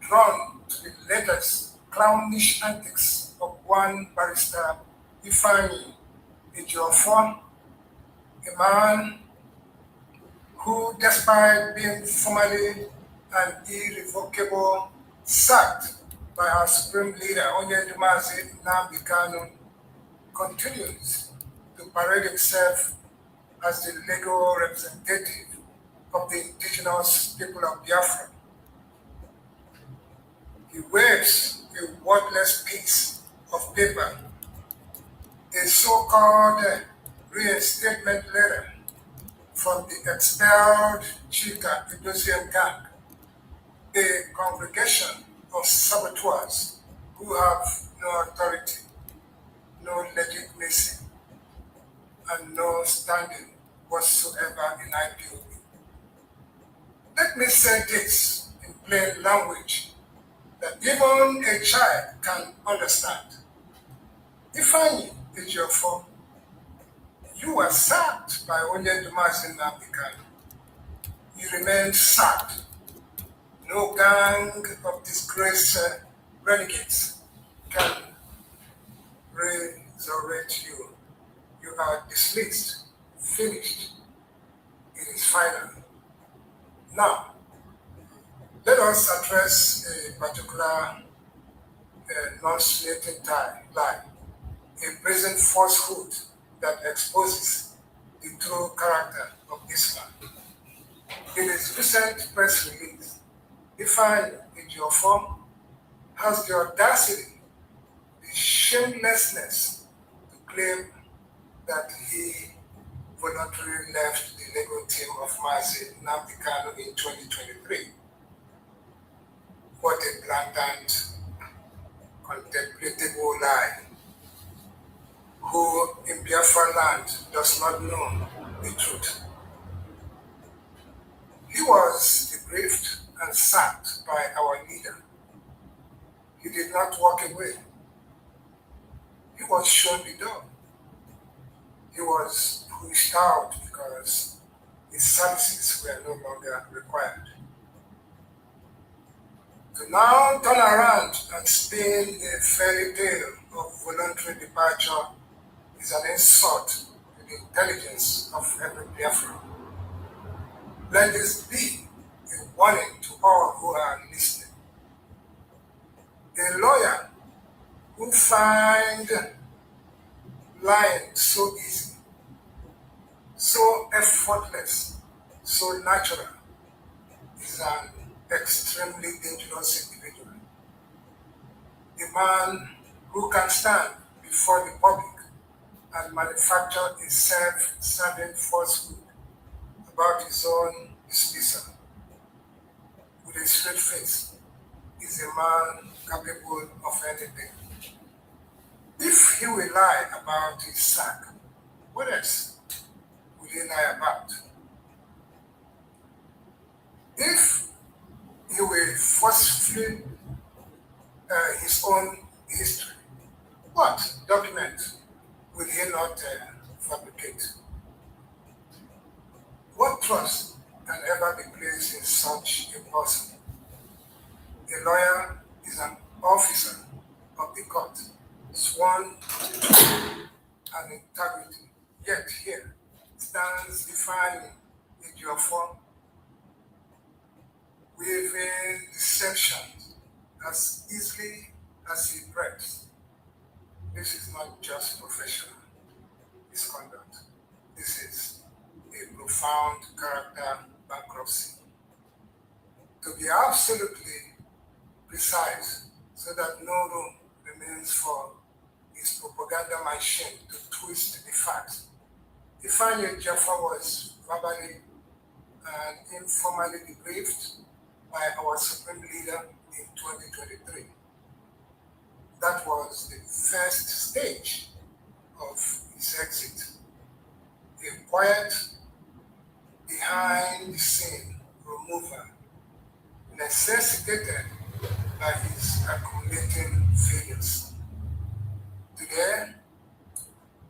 drawn to the latest clownish antics of one barrister, Ifeanyi Ejiofor, a man who, despite being formally and irrevocably sacked by our supreme leader, Mazi Nnamdi Kanu, continues to parade himself as the legal representative of the indigenous people of Biafra. He waves a wordless piece of paper, a so-called reinstatement letter from the expelled Chika Idosian gang, a congregation of saboteurs who have no authority, no legitimacy, and no standing whatsoever in IPOB. Let me say this in plain language that even a child can understand. Ifeanyi Ejiofor, you were sacked by Mazi Nnamdi Kanu. You remain sacked. No gang of disgraced renegades can resurrect you. You are dismissed, finished. It is final. Now, let us address a particular non-slating lie, a present falsehood that exposes the true character of this man. In his recent press release, Ifeanyi Ejiofor has the audacity, the shamelessness to claim that he voluntarily left the legal team of Mazi Nnamdi Kanu in 2023. What a blatant, contemptible lie. Who in Biafra land does not know the truth? He was debriefed and sacked by our leader. He did not walk away. He was shown the door. He was pushed out because his services were no longer required. To now turn around and spin a fairy tale of voluntary departure is an insult to the intelligence of every Biafran. Let this be a warning to all who are listening. A lawyer who finds lying so easy, so effortless, so natural, is an extremely dangerous individual. A man who can stand before the public and manufacture a self-serving falsehood about his own dismissal with a straight face is a man capable of anything. If he will lie about his sack, what else will he lie about? If he will falsify his own history, what document will he not fabricate? What trust can ever be placed in such a person? A lawyer is an officer of the court, sworn to truth and integrity, yet here stands Ifeanyi Ejiofor, weaving deception as easily as he breathes. This is not just professional misconduct. This is a profound character bankruptcy. To be absolutely precise, so that no room remains for his propaganda machine to twist the facts, Ifeanyi Ejiofor was verbally and informally debriefed by our Supreme Leader in 2023. That was the first stage of his exit. A quiet, behind-the-scene removal necessitated by his accumulating failures. Today,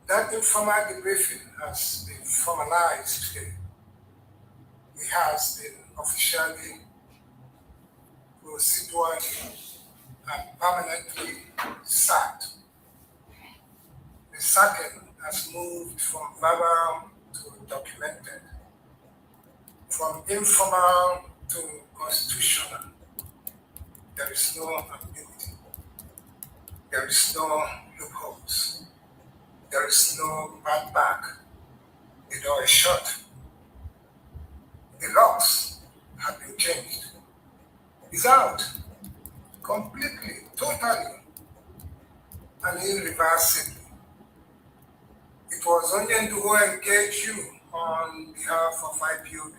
that informal debriefing has been formalized today. He has been officially, procedurally, and permanently sacked. The sacking has moved from verbal to documented, from informal to constitutional. There is no ambiguity. There is no loopholes. There is no path back. The door is shut. The locks have been changed. It's out. Completely, totally, and irreversibly. It was Onyendu who engaged you on behalf of IPOB.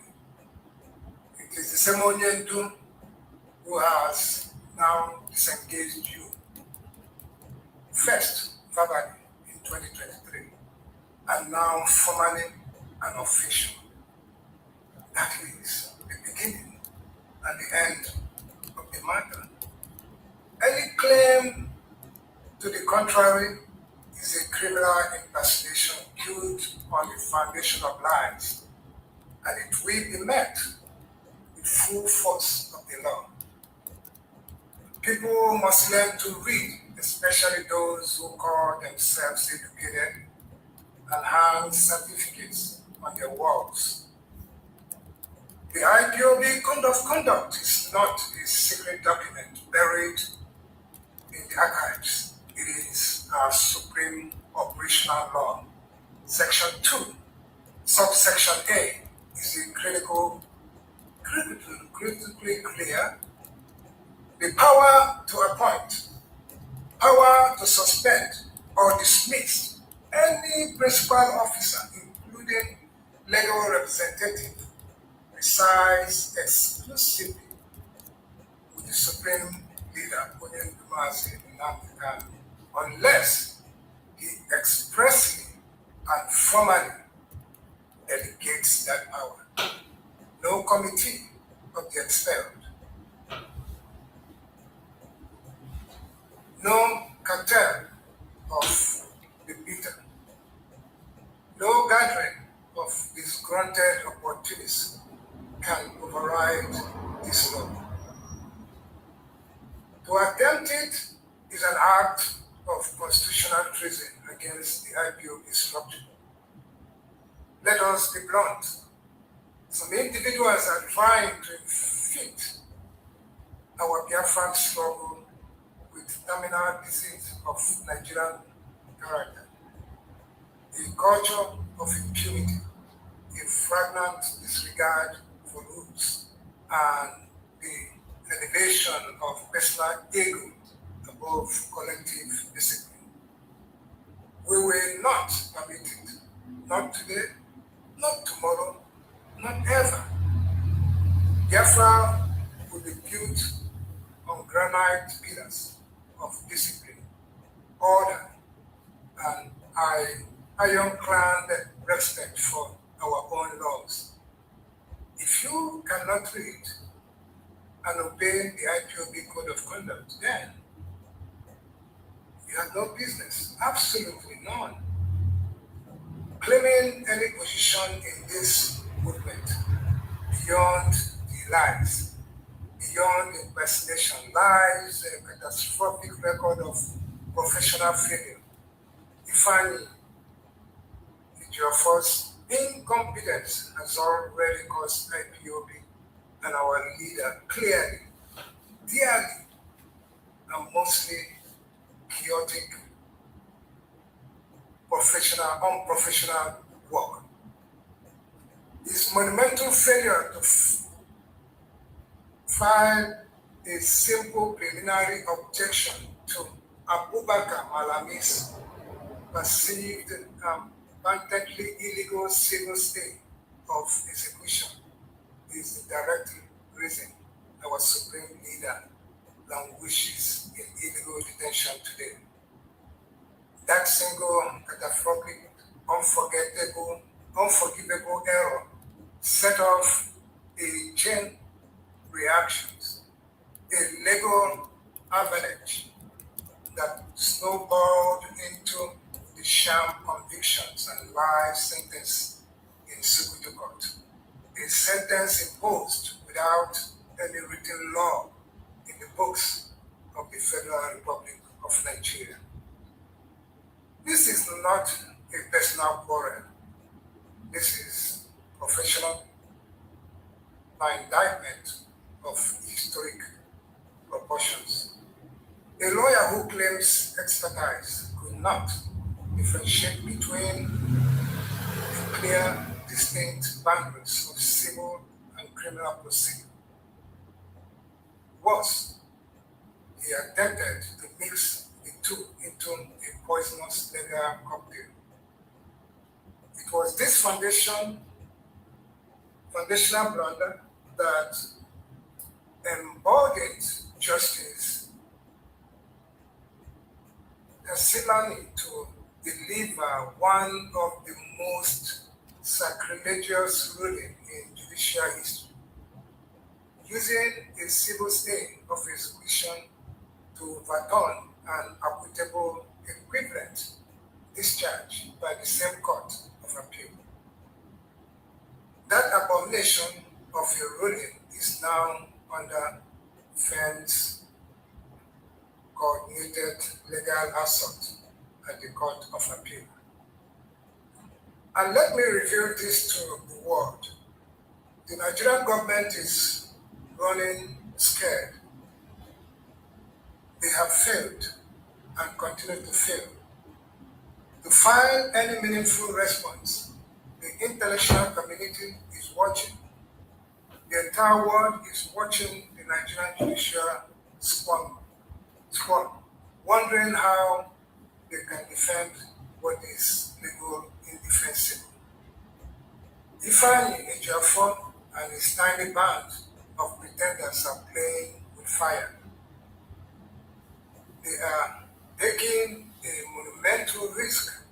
It is the same Onyendu who has now disengaged you. First, verbally, in 2023, and now formally and official. That is the beginning and the end of the matter. Any claim to the contrary is a criminal impersonation built on the foundation of lies, and it will be met with full force of the law. People must learn to read, especially those who call themselves educated and hang certificates on their walls. The IPOB Code of Conduct is not a secret document buried in the archives. It is our supreme operational law. Section 2, subsection A, is a critically clear. The power to appoint, power to suspend or dismiss any principal officer, including legal representative, resides exclusively with the supreme leader, Mazi Nnamdi Kanu, unless he expressly and formally delegates that power. No committee of the expelled, no cartel of the beaten, no gathering of disgruntled opportunists can override this law. To attempt it is an act of constitutional treason against the IPOB structure. Let us be blunt. Some individuals are trying to fit our Biafran struggle with terminal disease of Nigerian character, a culture of impunity, a fragrant disregard for rules, and the elevation of personal ego above collective discipline. We will not permit it, not today, not tomorrow, not ever. Biafra will be built on granite pillars of discipline, order, and ironclad respect for our own laws. If you cannot read and obey the IPOB Code of Conduct, then you have no business, absolutely none, claiming any position in this movement beyond the lies, beyond impersonation, lies, a catastrophic record of professional failure. Defining your first incompetence has already caused IPOB and our leader clearly, dearly, and mostly chaotic, unprofessional work. His monumental failure to file a simple preliminary objection to Abubakar Malami's perceived abundantly illegal civil stay of execution is the direct reason our supreme leader languishes in illegal detention today. That single catastrophic, unforgivable error set off a chain reactions, a legal avalanche that snowballed into the sham convictions and life sentence in Sukutu Court. A sentence imposed without any written law in the books of the Federal Republic of Nigeria. This is not a personal quarrel. This is professional, by indictment of historic proportions. A lawyer who claims expertise could not differentiate between the clear, distinct boundaries of civil and criminal proceeding. Worse, he attempted to mix the two into a poisonous legal cocktail. It was this foundational blunder that embodied justice Kasilani to deliver one of the most sacrilegious rulings in judicial history, using a civil stay of execution to overturn an equitable equivalent discharge by the same court of appeal. That abomination of a ruling is now under Fen's coordinated legal assault at the Court of Appeal. And let me reveal this to the world. The Nigerian government is running scared. They have failed and continue to fail. To find any meaningful response, the international community is watching. The entire world is watching the Nigerian judicial squad, wondering how they can defend what is legal indefensible. Ifeanyi Ejiofor and his tiny band of pretenders are playing with fire. They are taking a monumental risk.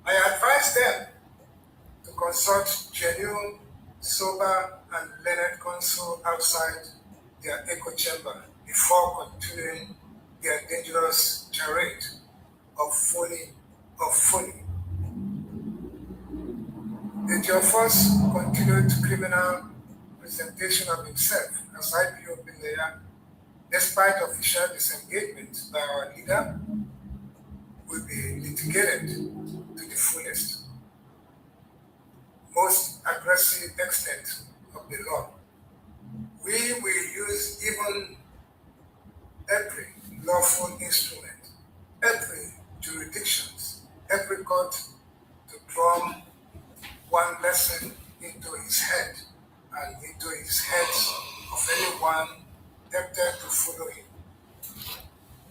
I advise them to consult genuine, sober, and learned counsel outside their echo chamber before continuing their dangerous charade of folly. Ejiofor's continued criminal presentation of himself as IPOB lawyer, despite official disengagement by our leader, will be litigated to the fullest, most aggressive extent of the law. We will use even every lawful instrument, every jurisdictions, every court to drum one lesson into his head and into his heads of anyone tempted to follow him.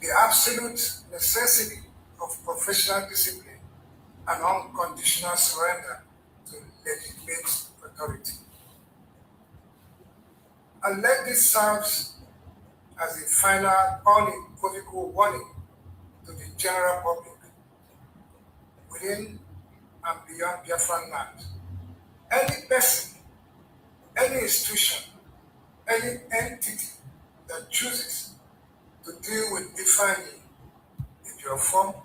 The absolute necessity of professional discipline and unconditional surrender to legitimate authority. And let this serve as a final unequivocal warning to the general public within and beyond Biafran land. Any person, any institution, any entity that chooses to deal with Ifeanyi Ejiofor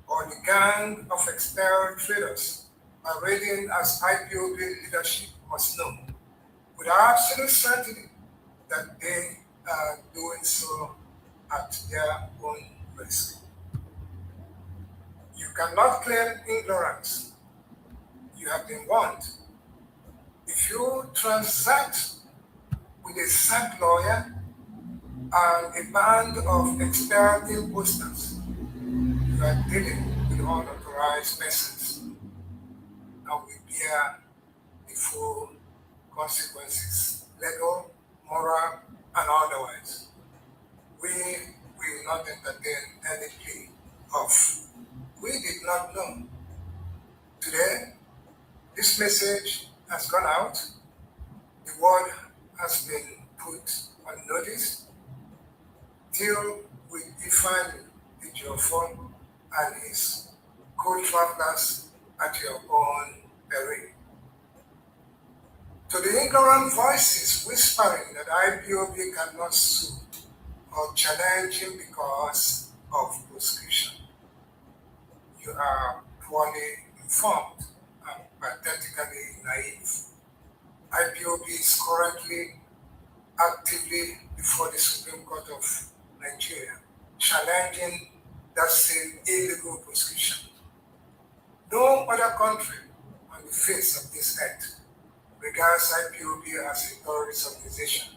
or the gang of expelled traders parading as IPOB leadership must know with absolute certainty that they are doing so at their own risk. You cannot claim ignorance. You have been warned. If you transact with a sacked lawyer and a band of expelled imposters, you are dealing with unauthorized persons and will bear the full consequences, legal, moral, and otherwise. We will not entertain any plea of "we did not know." Today, this message has gone out. The word has been put on notice. Deal with Ifeanyi Ejiofor and his co-travelers at your own peril. To the ignorant voices whispering that IPOB cannot sue or challenge him because of prosecution, you are poorly informed and pathetically naive. IPOB is currently actively before the Supreme Court of Nigeria, challenging that same illegal prosecution. No other country on the face of this earth regards IPOB as a terrorist organization.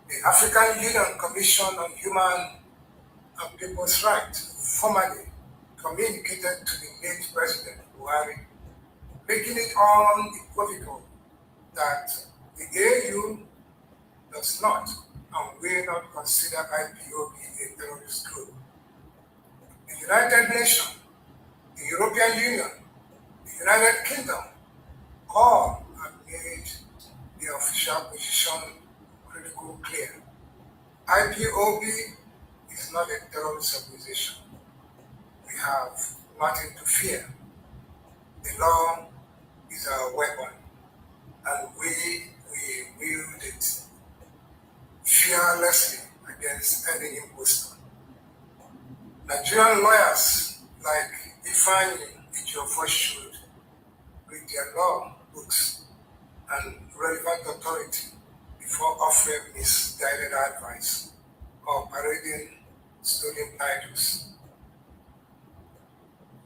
The African Union Commission on Human and People's Rights formally communicated to the late President Buhari, making it unequivocal that the AU does not and will not consider IPOB a terrorist group. The United Nations, the European Union, the United Kingdom, all have made the official position critical clear. IPOB is not a terrorist organization. We have nothing to fear. The law is our weapon, and we wield it fearlessly against any impostor. Nigerian lawyers like Ifeanyi Ejiofor should read their law books and relevant authority before offering misguided advice or parading stolen titles.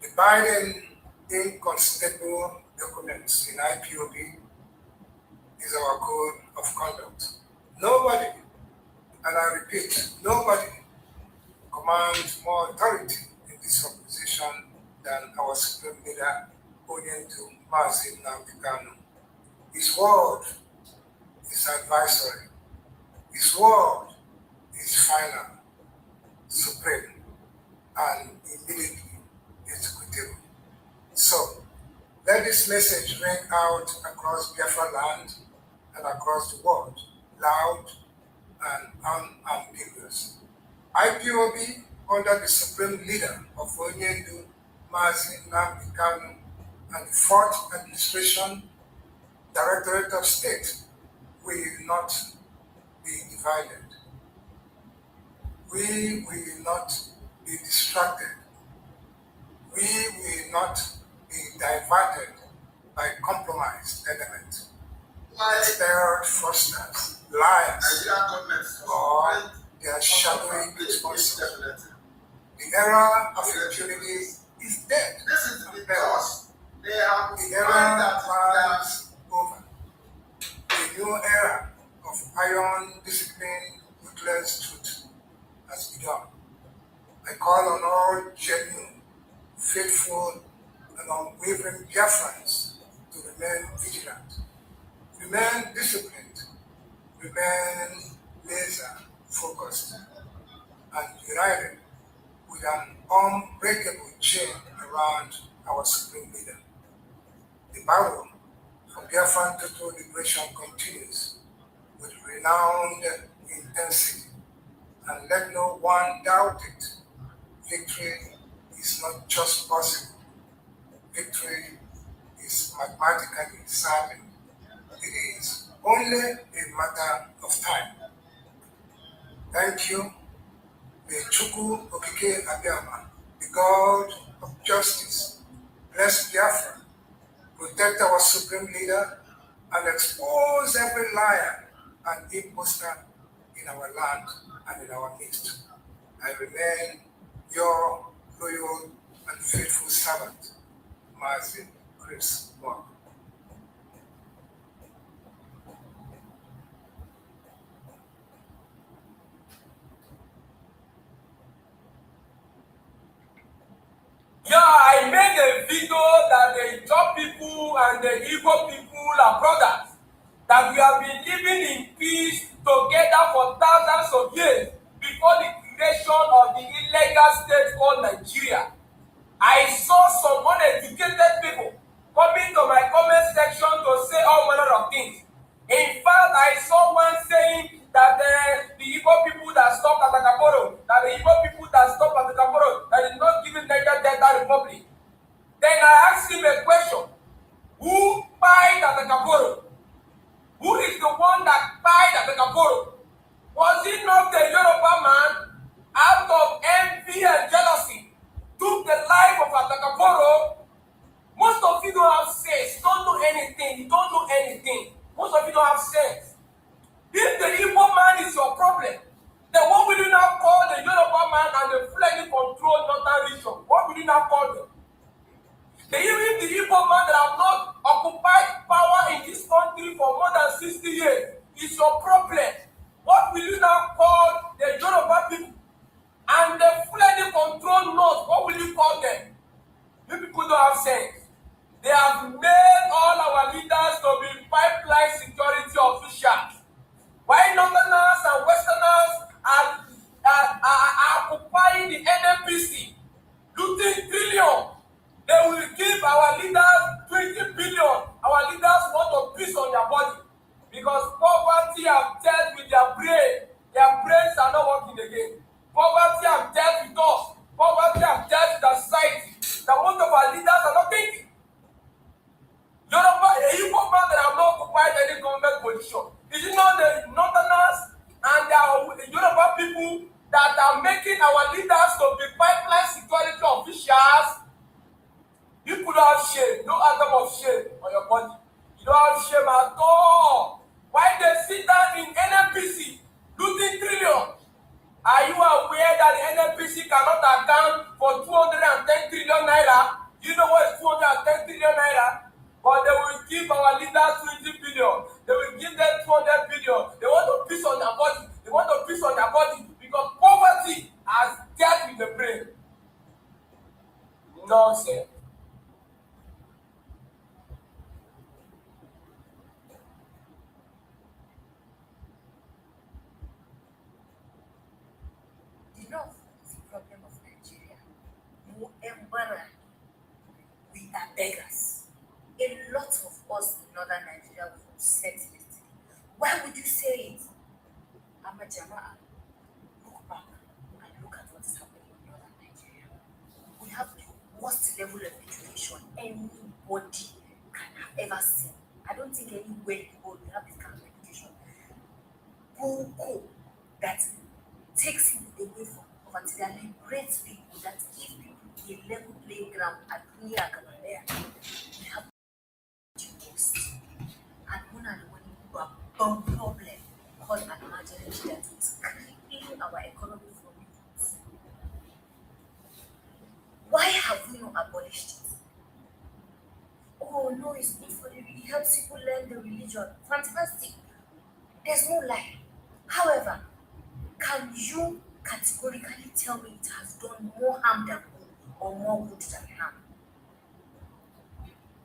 The Biden inconstable documents in IPOB is our code of conduct. Nobody, and I repeat, nobody commands more authority in this organization than our supreme leader, Mazi Nnamdi Kanu. His word is advisory. His word is final, supreme, and immediately executable. So, let this message ring out across Biafra land and across the world, loud and unambiguous. IPOB, under the supreme leader of Onyendu, Mazi Nnamdi Kanu, and the Fourth Administration, Directorate of State, will not be divided. We will not be distracted. We will not be diverted by compromised elements, sterile fraudsters, liars, or their shadowy sponsors. The era of impunity is dead. This is because the era lies over. The new era of iron, discipline, ruthless truth has begun. I call on all genuine, faithful, and unwavering Biafrans to remain vigilant, remain disciplined, remain laser focused, and united with an unbreakable chain around our supreme leader. The battle for Biafran total liberation continues with renowned intensity, and let no one doubt it. Victory is not just possible. Victory is mathematically certain. It is only a matter of time. Thank you. May Chukwu Okike Abiyama, the God of justice, bless Biafra, protect our supreme leader, and expose every liar and impostor in our land and in our midst. I remain your loyal and faithful servant, Mazi Chris Moore. Yeah, I made a video that the Ijaw people and the Igbo people are brothers, that we have been living in peace together for thousands of years before the creation of the illegal state called Nigeria. I saw some uneducated people coming to my comment section to say all manner of things. In fact, I saw one saying that the Igbo people that stopped at Akaporo, that the Igbo people that stopped at Akaporo, that did not give it Niger Delta Republic. Then I asked him a question. Who died at Akaporo? Who is the one that died at Akaporo? Was it not the Yoruba man, out of envy and jealousy, took the life of Atakaporo? Most of you don't have sense. You don't know anything. You don't know anything. Most of you don't have sense. If the Igbo man is your problem, then what will you now call the Yoruba man and the Fulani controlled northern region? What will you now call them? Even the Igbo man that have not occupied power in this country for more than 60 years is your problem. What will you now call the Yoruba people? And the Fulani controlled north, what will you call them? nonsense. They have made all our leaders to be pipeline security officials. While Northerners and Westerners are occupying the NNPC, looting trillion. They will give our leaders 20 billion. Our leaders want to piss on their body because poverty have dealt with their brain. Their brains are not working again. Poverty have dealt with us. Poverty have dealt with our society. The most of our leaders are not thinking. Yoruba, a Igbo man that have not occupied any government position. Is it not the Northerners and the Yoruba people that are making our leaders to be pipeline security officials? You could have shame, no atom of shame on your body. You don't have shame at all. Why they sit down in NNPC looting trillions? Are you aware that the NNPC cannot account for 210 trillion naira? You know what is 210 trillion naira? But they will give our leaders 20 billion. They will give them 200 billion. They want to piss on their body. They want to piss on their body because poverty has dealt with the brain. Nonsense. Enough is the problem of Nigeria. No embarrass. We are beggars. A lot of us in northern Nigeria will upset it. Why would you say it? Amajama, look back and look at what is happening in northern Nigeria. We have the worst level of education anybody can have ever seen. I don't think anywhere in the world we have this kind of education. Go that takes it away from poverty, that liberates people, that gives people a level playing ground at Dunia Kabaya. We have and one and one problem called an emergency that is crippling our economy from roots. Why have we not abolished it? Oh no, it's good for the it helps people learn the religion. Fantastic. There's no lie. However, can you categorically tell me it has done more harm than good or more good than harm?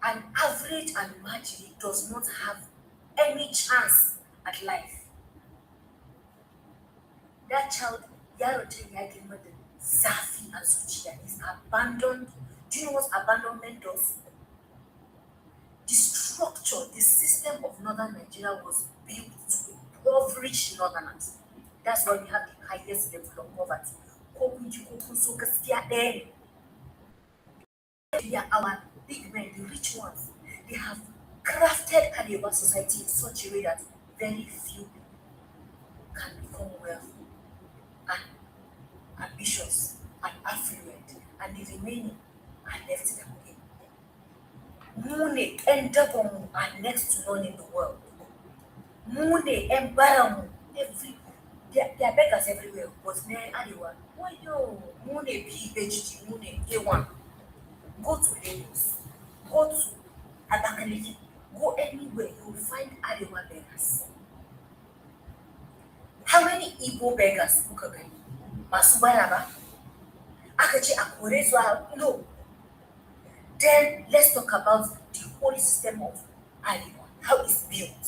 An average and marginally does not have any chance at life. That child, Yarote Yagimada, Safi and Suchia, is abandoned. Do you know what abandonment does? The structure, the system of northern Nigeria was built to impoverish northerners. That's why we have the highest level of poverty. They are our big men, the rich ones. They have crafted Arewa society in such a way that very few people can become wealthy and ambitious and affluent, and the remaining are left them again. Mune and Dabomu are next to none in the world. Mune and Baramu, there are beggars everywhere, but near Arewa. Why yo? Mune PhD, Mune A1. Go to Lagos, go to Abakaliki, go anywhere, you will find Arewa beggars. How many Igbo beggars who can be? Masubaraba? Akachi Akorezwa? No. Then let's talk about the whole system of Arewa, how it's built.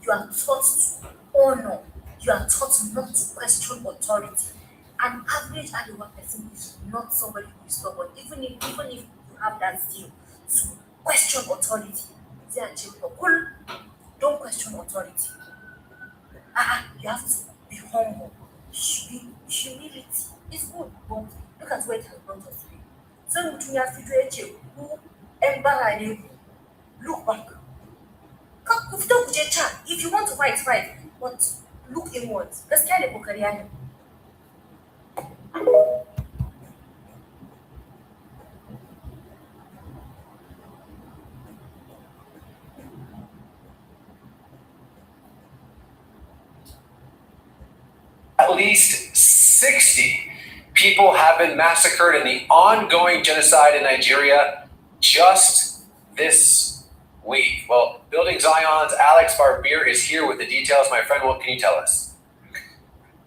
You are taught to honor, you are taught not to question authority. An average Arewa person is not somebody who is stubborn, even if you have that zeal to question authority. Don't question authority. You have to be humble. Humility is good, but look at where it has brought us today. So you have to who embarrass you. Look back. If you want to fight, fight. But look inwards. Let's get a Bukariani. At least 60 people have been massacred in the ongoing genocide in Nigeria just this week. Well, Building Zion's Alex Barbier is here with the details. My friend, what can you tell us?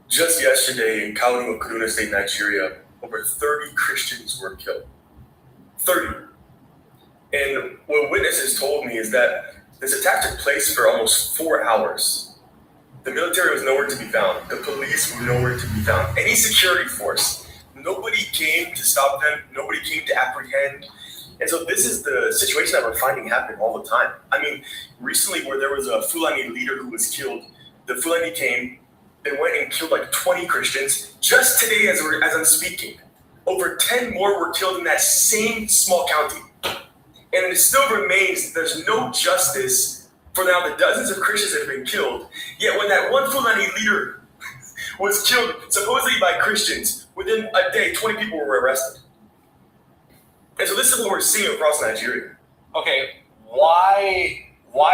Just yesterday in Kanu, Kaduna State, Nigeria, over 30 Christians were killed. 30. And what witnesses told me is that this attack took place for almost 4 hours. The military was nowhere to be found. The police were nowhere to be found. Any security force, nobody came to stop them. Nobody came to apprehend. And so this is the situation that we're finding happen all the time. I mean, recently where there was a Fulani leader who was killed, the Fulani came, they went and killed like 20 Christians. Just today as I'm speaking, over 10 more were killed in that same small county. And it still remains, there's no justice for now the dozens of Christians that have been killed. Yet when that one Fulani leader was killed, supposedly by Christians, within a day, 20 people were arrested. And so this is what we're seeing across Nigeria. Okay, why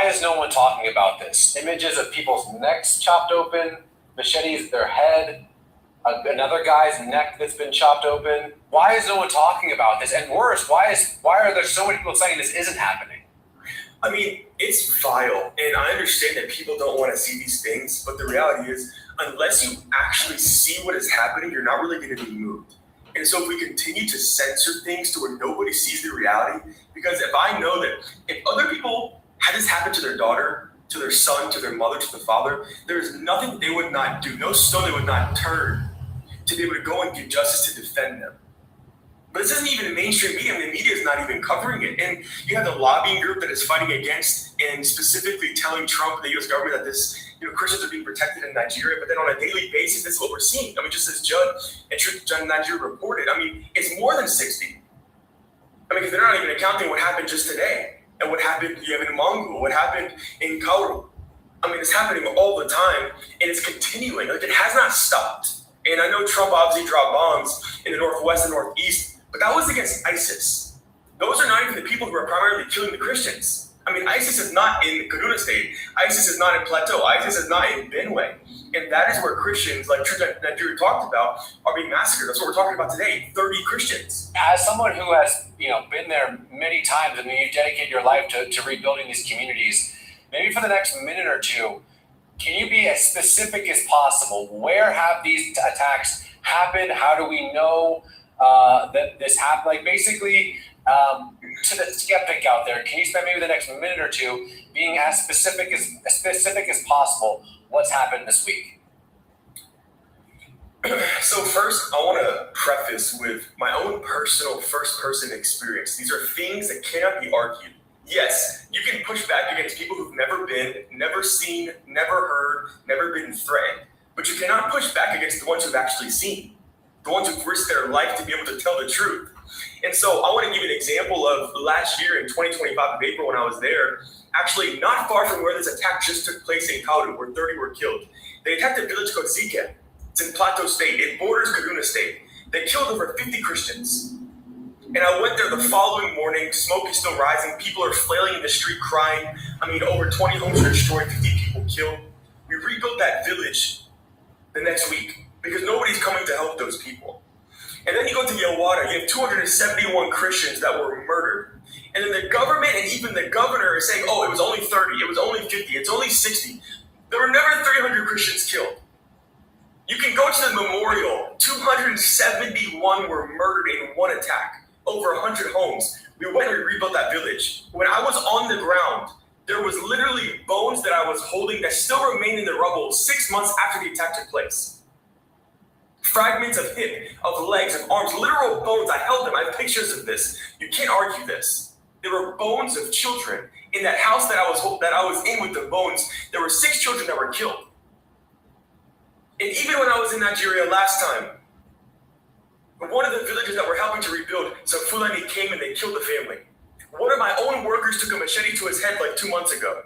is no one talking about this? Images of people's necks chopped open, machetes to their head, another guy's neck that's been chopped open. Why is no one talking about this? And worse, why are there so many people saying this isn't happening? I mean, it's vile, and I understand that people don't want to see these things, but the reality is, unless you actually see what is happening, you're not really going to be moved. And so if we continue to censor things to where nobody sees the reality, because if I know that if other people had this happen to their daughter, to their son, to their mother, to the father, there is nothing they would not do, no stone they would not turn to be able to go and give justice to defend them. But this isn't even in mainstream media, and the media is not even covering it. And you have the lobbying group that is fighting against and specifically telling Trump and the U.S. government that this, Christians are being protected in Nigeria. But then on a daily basis, this is what we're seeing. I mean, just as Judd and Truth Nigeria reported, I mean, it's more than 60. I mean, because they're not even accounting what happened just today and what happened in Mongo, what happened in Kauru. I mean, it's happening all the time, and it's continuing. Like, it has not stopped. And I know Trump obviously dropped bombs in the Northwest and Northeast, but that was against ISIS. Those are not even the people who are primarily killing the Christians. I mean, ISIS is not in Kaduna State. ISIS is not in Plateau. ISIS is not in Benue. And that is where Christians, like Nigeria talked about, are being massacred. That's what we're talking about today, 30 Christians. As someone who has been there many times, and you've dedicated your life to rebuilding these communities, maybe for the next minute or two, can you be as specific as possible? Where have these attacks happened? How do we know that this happened? Like, basically, to the skeptic out there, can you spend maybe the next minute or two being as specific as possible what's happened this week? So first, I want to preface with my own personal first-person experience. These are things that cannot be argued. Yes, you can push back against people who've never been, never seen, never heard, never been threatened. But you cannot push back against the ones who've actually seen, the ones who've risked their life to be able to tell the truth. And so I want to give you an example of last year in 2025 of April when I was there, actually not far from where this attack just took place in Kauru, where 30 were killed. They attacked a village called Zike. It's in Plateau State. It borders Kaduna State. They killed over 50 Christians. And I went there the following morning. Smoke is still rising. People are flailing in the street crying. I mean, over 20 homes were destroyed, 50 people killed. We rebuilt that village the next week because nobody's coming to help those people. And then you go to Yawada, you have 271 Christians that were murdered. And then the government and even the governor is saying, oh, it was only 30, it was only 50, it's only 60. There were never 300 Christians killed. You can go to the memorial. 271 were murdered in one attack. Over 100 homes. We went and rebuilt that village. When I was on the ground, there was literally bones that I was holding that still remain in the rubble 6 months after the attack took place. Fragments of hip, of legs, of arms, literal bones. I held them. I have pictures of this. You can't argue this. There were bones of children in that house that I was in with the bones. There were 6 children that were killed. And even when I was in Nigeria last time, one of the villages that we're helping to rebuild, some Fulani came and they killed the family. One of my own workers took a machete to his head like 2 months ago.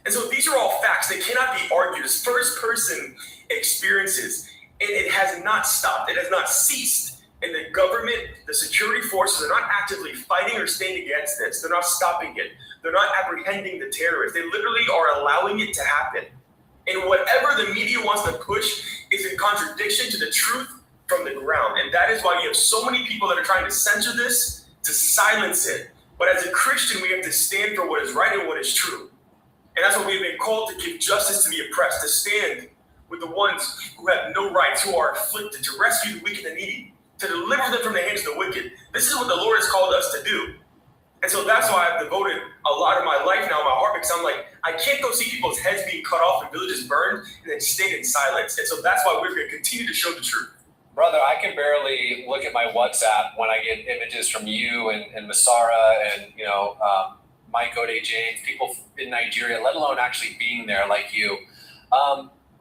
And so these are all facts. They cannot be argued. It's first-person experiences, and it has not stopped. It has not ceased. And the government, the security forces are not actively fighting or staying against this. They're not stopping it. They're not apprehending the terrorists. They literally are allowing it to happen. And whatever the media wants to push is in contradiction to the truth from the ground. And that is why you have so many people that are trying to censor this, to silence it. But as a Christian, we have to stand for what is right and what is true. And that's what we've been called to give justice to the oppressed, to stand with the ones who have no rights, who are afflicted, to rescue the weak and the needy, to deliver them from the hands of the wicked. This is what the Lord has called us to do. And so that's why I've devoted a lot of my life now, my heart, because I'm like, I can't go see people's heads being cut off and villages burned and then stay in silence. And so that's why we're going to continue to show the truth. Brother, I can barely look at my WhatsApp when I get images from you and Masara and, Mike Ode James, people in Nigeria, let alone actually being there like you.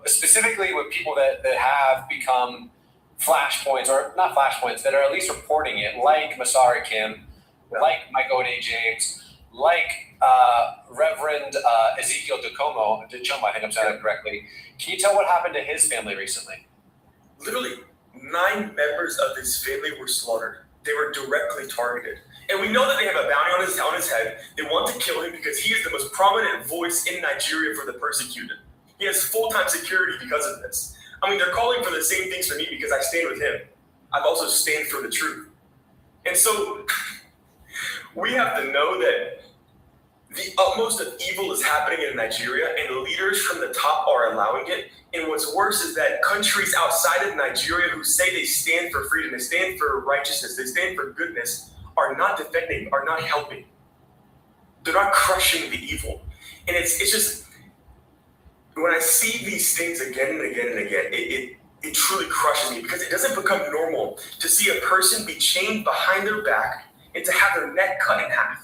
Specifically with people that have become flashpoints, or not flashpoints, that are at least reporting it, like Masari Kim, like Mike Ode James, like Reverend Ezekiel Duchomo, I think I'm saying that correctly. Can you tell what happened to his family recently? Literally, 9 members of his family were slaughtered. They were directly targeted. And we know that they have a bounty on his head. They want to kill him because he is the most prominent voice in Nigeria for the persecuted. He has full-time security because of this. I mean, they're calling for the same things for me because I stand with him. I've also stand for the truth. And so we have to know that the utmost of evil is happening in Nigeria, and leaders from the top are allowing it. And what's worse is that countries outside of Nigeria who say they stand for freedom, they stand for righteousness, they stand for goodness, are not defending, are not helping. They're not crushing the evil. And it's just, when I see these things again and again and again, it truly crushes me, because it doesn't become normal to see a person be chained behind their back and to have their neck cut in half.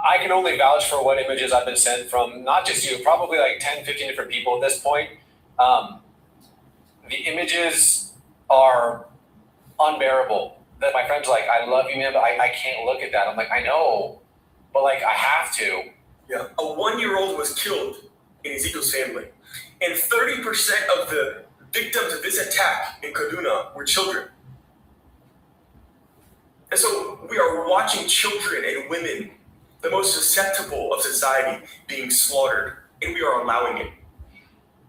I can only vouch for what images I've been sent from, not just you, probably like 10, 15 different people at this point. The images are unbearable. That my friends are like, I love you, man, but I can't look at that. I'm like, I know, but like, I have to. Yeah, a 1-year-old was killed in Ezekiel's family. And 30% of the victims of this attack in Kaduna were children. And so we are watching children and women, the most susceptible of society, being slaughtered, and we are allowing it.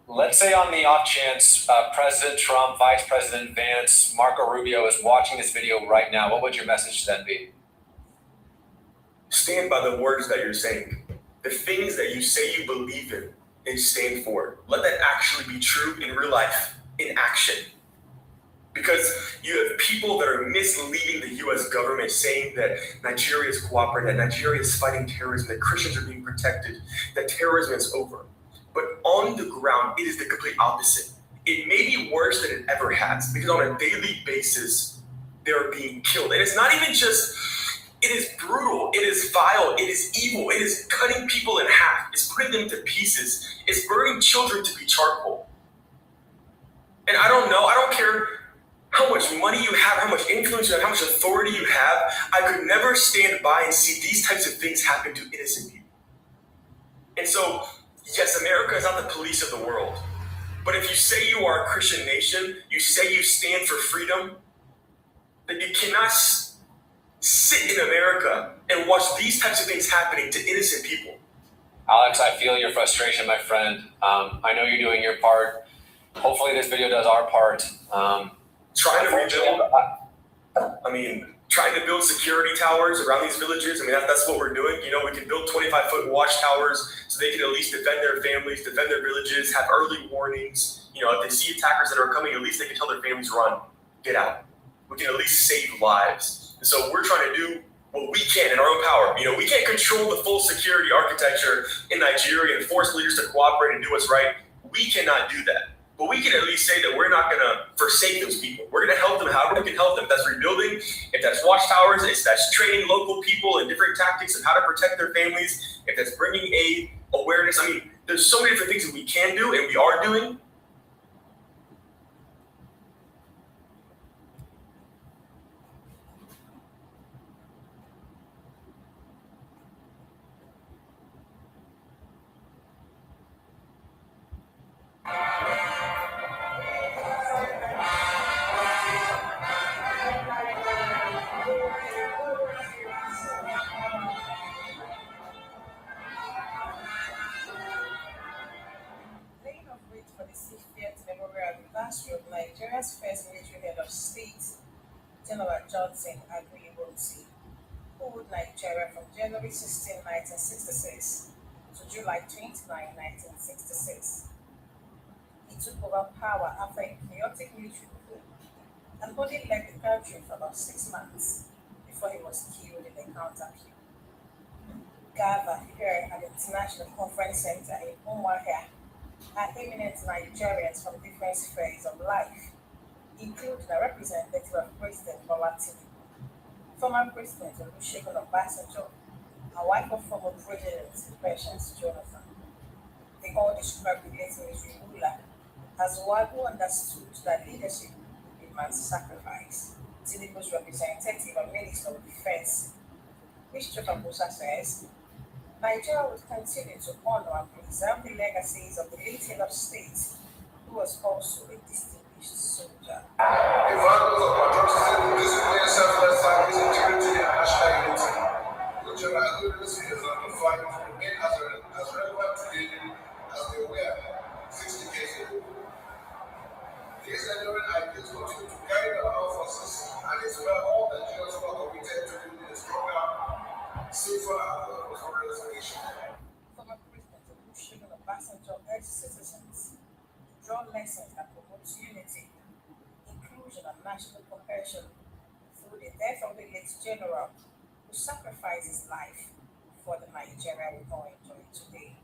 Let's say on the off chance President Trump, Vice President Vance, Marco Rubio is watching this video right now, what would your message to them be? Stand by the words that you're saying. The things that you say you believe in, and stand for it. Let that actually be true in real life, in action. Because you have people that are misleading the U.S. government, saying that Nigeria is cooperating, that Nigeria is fighting terrorism, that Christians are being protected, that terrorism is over. But on the ground, it is the complete opposite. It may be worse than it ever has, because on a daily basis, they're being killed. And it's not even just, it is brutal, it is vile, it is evil, it is cutting people in half, it's putting them to pieces, it's burning children to be charcoal. And I don't care how much money you have, how much influence you have, how much authority you have. I could never stand by and see these types of things happen to innocent people. And so, yes, America is not the police of the world. But if you say you are a Christian nation, you say you stand for freedom, then you cannot sit in America and watch these types of things happening to innocent people. Alex, I feel your frustration, my friend. I know you're doing your part. Hopefully this video does our part. Trying to build security towers around these villages. I mean, that's what we're doing. We can build 25-foot watchtowers so they can at least defend their families, defend their villages, have early warnings. If they see attackers that are coming, at least they can tell their families, run, get out. We can at least save lives. And so we're trying to do what we can in our own power. We can't control the full security architecture in Nigeria and force leaders to cooperate and do what's right. We cannot do that. But we can at least say that we're not going to forsake those people. We're going to help them however we can help them. If that's rebuilding, if that's watchtowers, if that's training local people in different tactics of how to protect their families, if that's bringing aid, awareness. I mean, there's so many different things that we can do and we are doing. Of Nigeria's first military head of state, General Johnson Aguiyi-Ironsi, who ruled Nigeria from January 16, 1966 to July 29, 1966. He took over power after a chaotic military coup and only left the country for about 6 months before he was killed in a counter coup. Gathered here at the International Conference Center in Umuahia are eminent Nigerians from different spheres of life, including a representative of President Bola Tinubu, former President Olusegun Obasanjo, a wife of former President Patience Jonathan. They all described the late military ruler as one who understood that leadership demands sacrifice. Tinubu's representative and Minister of Defense, Christopher Musa, says Nigeria will continue to honor and preserve the legacies of the late head of state, who was also a distinguished soldier. The values of patriotism, discipline, selfless service, integrity, and national unity, which are accuracy is amplified to remain as relevant today as they were 60 years ago. These enduring ideas continue to guide our forces and inspire all Nigerians who are committed to building a stronger, safer, and more prosperous nation. Former President Olusegun Obasanjo urged citizens to draw lessons that promote unity, inclusion, and national cohesion through the death of the late general who sacrificed his life for the Nigeria we all enjoy today.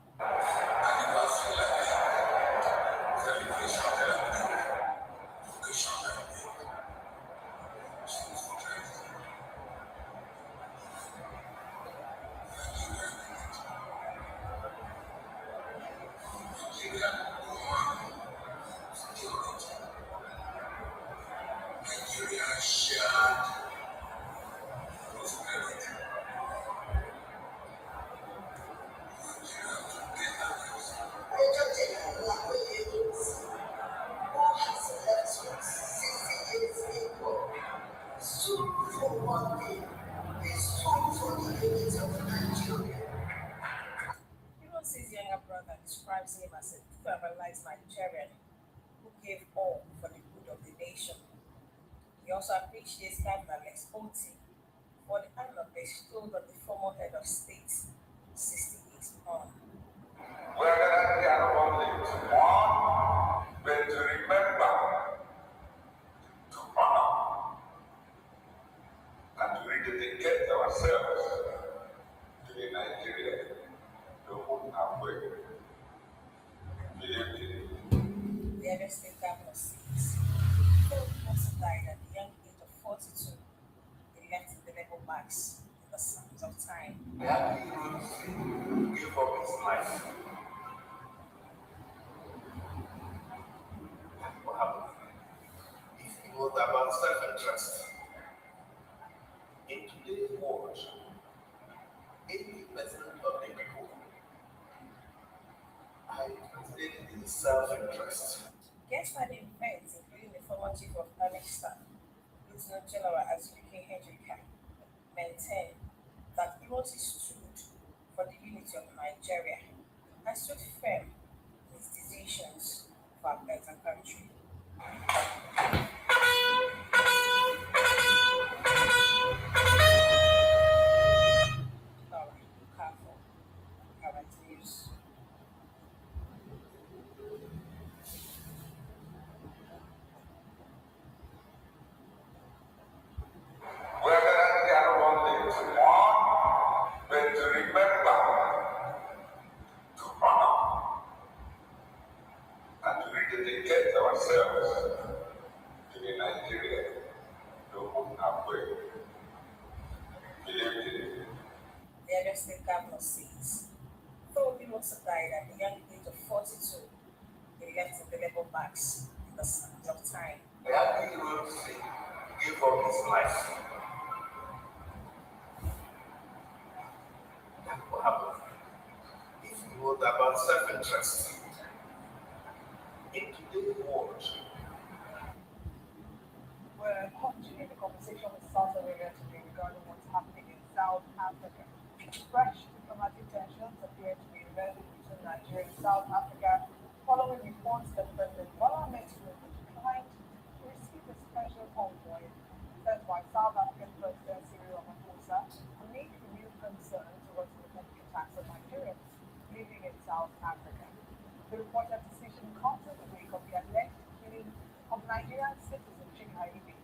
His younger brother describes him as a fertilized Nigerian who gave all for the good of the nation. He also appreciates Cardinal Oti for the honor bestowed on the former head of state 60 years on. Whether they are only to mourn, but to remember, to honor, and to rededicate ourselves to the Nigeria to whom our way. The other state governor says Philip also died at the young age of 42. He left indelible marks in the sands of time. That he gave up his life. What happened? If it was about self-interest, in today's world, 80% of the people are interested in self-interest. Guests at the event, including the former chief of army staff, Lieutenant General Azubike Hendrika, maintained that Iwoti stood for the unity of Nigeria and stood firm in his decisions for a better country. Laura Okafor, Current News. Whether they are only to mourn, but to remember, to honor, and to rededicate ourselves to the Nigeria to whom our way. Believe in it. The other state governor says, though he also died at the young age of 42, he left indelible marks in the sands of time. That he will see, give up his life. That will happen if it was about self-interest. In today's world, we're continuing the conversation with South Arabia today regarding what's happening in South Africa. Fresh diplomatic tensions appear to be emerging between Nigeria and South Africa following reports that President Bola Tinubu declined to receive a special envoy sent by South African President Cyril Ramaphosa amid renewed concern towards the potential attacks on Nigerians living in South Africa. The reported decision comes in the wake of the alleged killing of Nigerian citizen Chika Ibe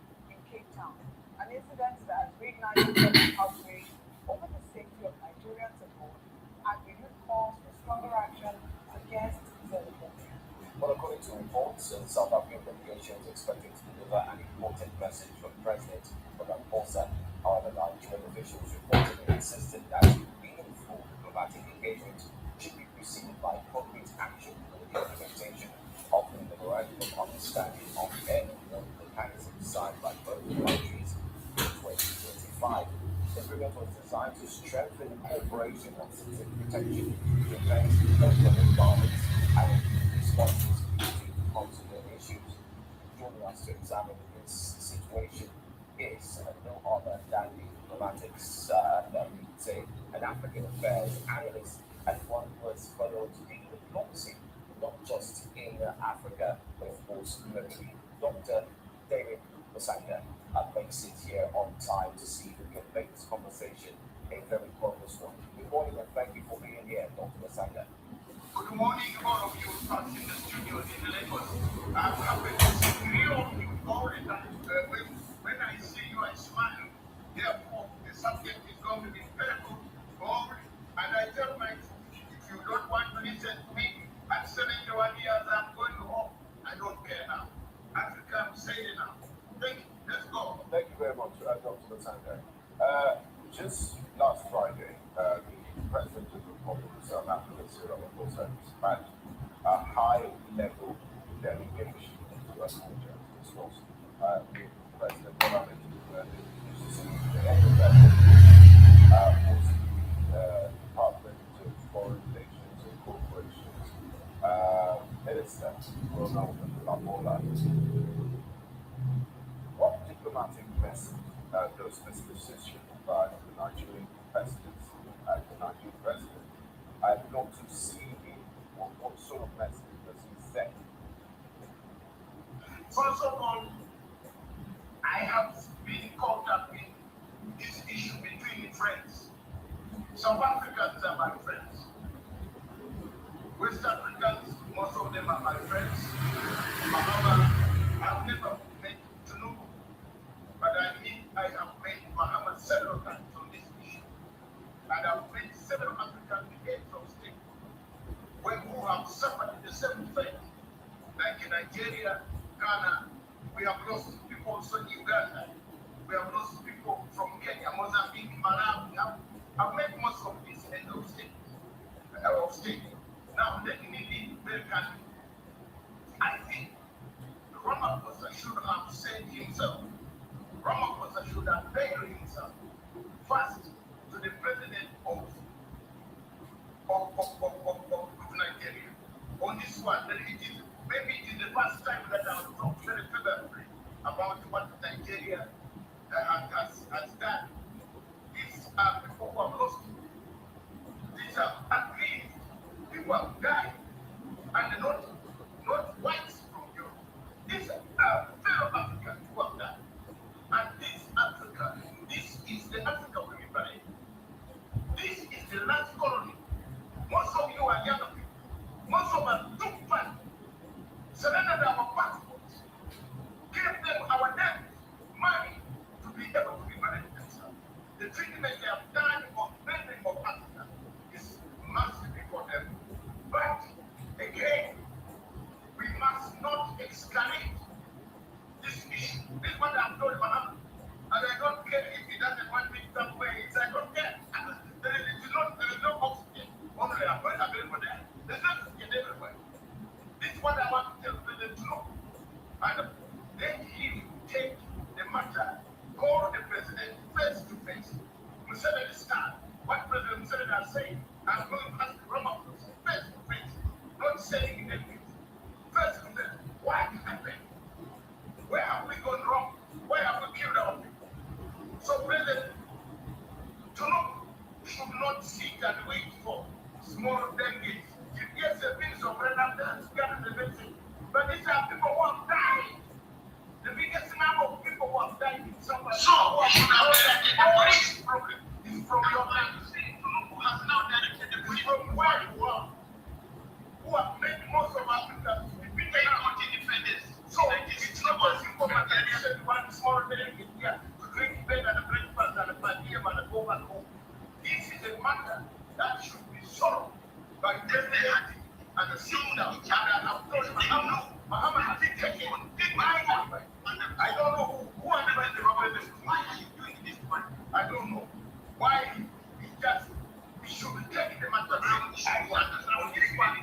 town, an incident that has reignited public outrage over the safety of Nigerians abroad and renewed calls for stronger action against xenophobia. Well, according to reports, the South African delegation is expected to deliver an important message from President Ramaphosa. However, Nigerian officials reportedly insisted that meaningful diplomatic engagement should be preceded by concrete action for the implementation of the memorandum of understanding on air mechanism signed by both countries in 2025. The agreement was designed to strengthen cooperation on citizen protection, defense, local violence, and responses to consular issues. Joining us to examine this situation is no other than the diplomatics, that we could say, an African affairs analyst and one who has followed diplomacy, not just in Africa, but of course globally. Dr. David Masanga makes it here on time to see if we can make this conversation a very close one. Good morning and thank you for being here, Dr. Masanga. Good morning, all of you in the studio in Lagos. I'm happy to see three of you all the time. When I see you, I smile. Therefore, the subject is going to be very good, bold, and I tell my if you don't want to listen to me, at 71 years, I'm going home. I don't care now. Africa, I'm saying now. Thank you. Let's go. Thank you very much, Dr. Masanga. Just last Friday, the President of the Republic of South Africa, Cyril Ramaphosa, dispatched a high-level delegation to Abuja. This was with President Bola Tinubu, the head of that was the Department of Foreign Relations and Corporations Minister, Ronald Lamola. What diplomatic message does this decision by the Nigerian presidency and the Nigerian president? I'd love to see him. What sort of message does he send? First of all, I have been caught up in this issue between friends. South Africans are my friends. West Africans, most of them are my friends. However, I've never met Tinubu, but I have met Mohammed several times on this issue. And I've met several African heads of state who have suffered the same fate. Like in Nigeria, Ghana, we have lost people also in Uganda. We have lost people from Kenya, Mozambique, Malawi. I've met most of these heads of state. Now, let me be very candid. I think Ramaphosa should have said himself, Ramaphosa should have veiled himself first to the president of Nigeria. On this one, maybe it is the first time that I will talk very favorably about what Nigeria has done. These are people who have lost. These are at least people who have died, and not whites from Europe. These are fellow Africans who have died. And this Africa, this is the Africa we liberate. This is the last colony. Most of you are young people. Most of us took part, surrendered our passports, gave them our names, money to be able to liberate themselves. The treatment they have done of many of Africa is massive for them. But again, we must not escalate this issue. This is what I'm told Mohammed. And I don't care if he doesn't want me somewhere. I don't care. There is no oxygen. Only available there. There's no oxygen everywhere. This is what I want to tell President Trump. And let him take the matter, call the president face to face. Museveni stand. What President Museveni has said, I'm going to ask Ramaphosa face to face. Not saying anything. Face to face. What happened? Where have we gone wrong? Where have we killed our people? So President Trump should not sit and wait for small delegates. Yes, the things of redundance, the message. But these are people who have died. The biggest number of people who have died in somewhere. So, you should have the police problem is from your man. Who has now done go back home. This is a matter that should be solved by definitely and the similar. And I've told Muhammad has taken my advice. I don't know who advised the government. Why are you doing this one? I don't know. Why it's just we should be taking the matter. I understand this one.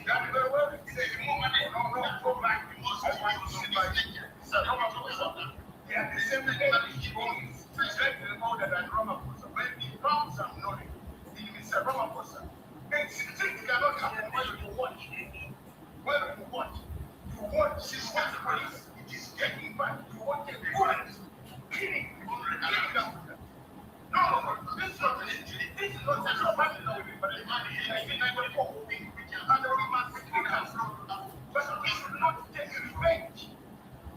That very well. No, go back. I want to see my they are the same thing that is going. Especially the more that I Ramaphosa. When he comes and knowing, he is a Ramaphosa. Things cannot happen when you watch. When you watch, system police. It is getting back. You watch a violence, killing people, killing them. No, this is not an injury. This is not a family, but a man in 1994. And the woman but we should not take revenge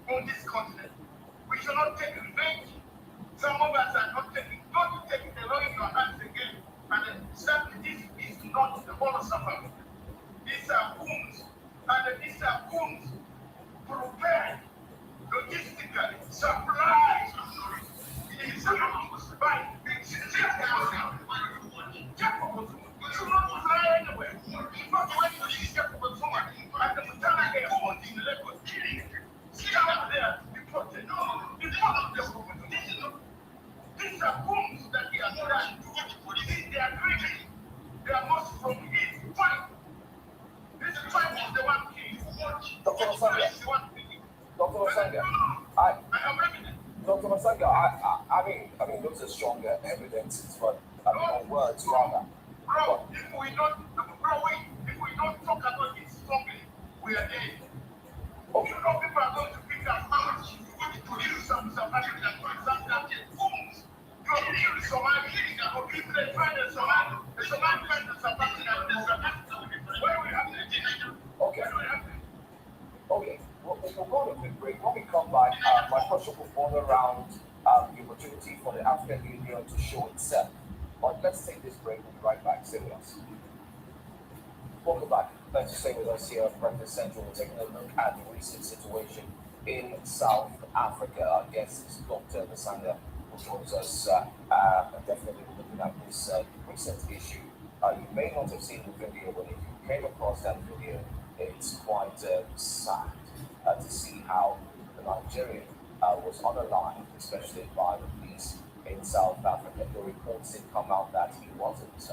on this continent. We should not take revenge. Some of us are not taking, don't take the law in your hands again. And certainly this is not the whole of South Africa. These are wounds. And these are wounds prepared logistically, supplies. It is by you should not fly anywhere. Not when you see someone and the Mutana here in Lagos killing. See out there, deported. No, deported. These are wounds that they are done. They are grieving. They are most from his fight. This fight is the one killing. Dr. Masanga, I am evident. Dr. Masanga, I mean, those are stronger evidences, but on words rather. Bro, if we don't talk about it strongly, we are dead. Okay. You know, people are going to pick up arms to kill some African fools. You are killing Somali, or people they find in Somali. The Somali find the South African. Where we have the okay. Okay. We'll go to a quick break. When we come back, my question will fall around the opportunity for the African Union to show itself. But let's take this break. We'll be right back. Stay with us. Welcome back. Thanks for staying with us here at Breakfast Central. We're taking a look at the recent situation in South Africa. Our guest is Dr. Masanga, who joins us. Definitely looking at this recent issue. You may not have seen the video, but if you came across that video, it's quite sad to see how the Nigerian was unaligned, especially by the police in South Africa. The reports did come out that he wasn't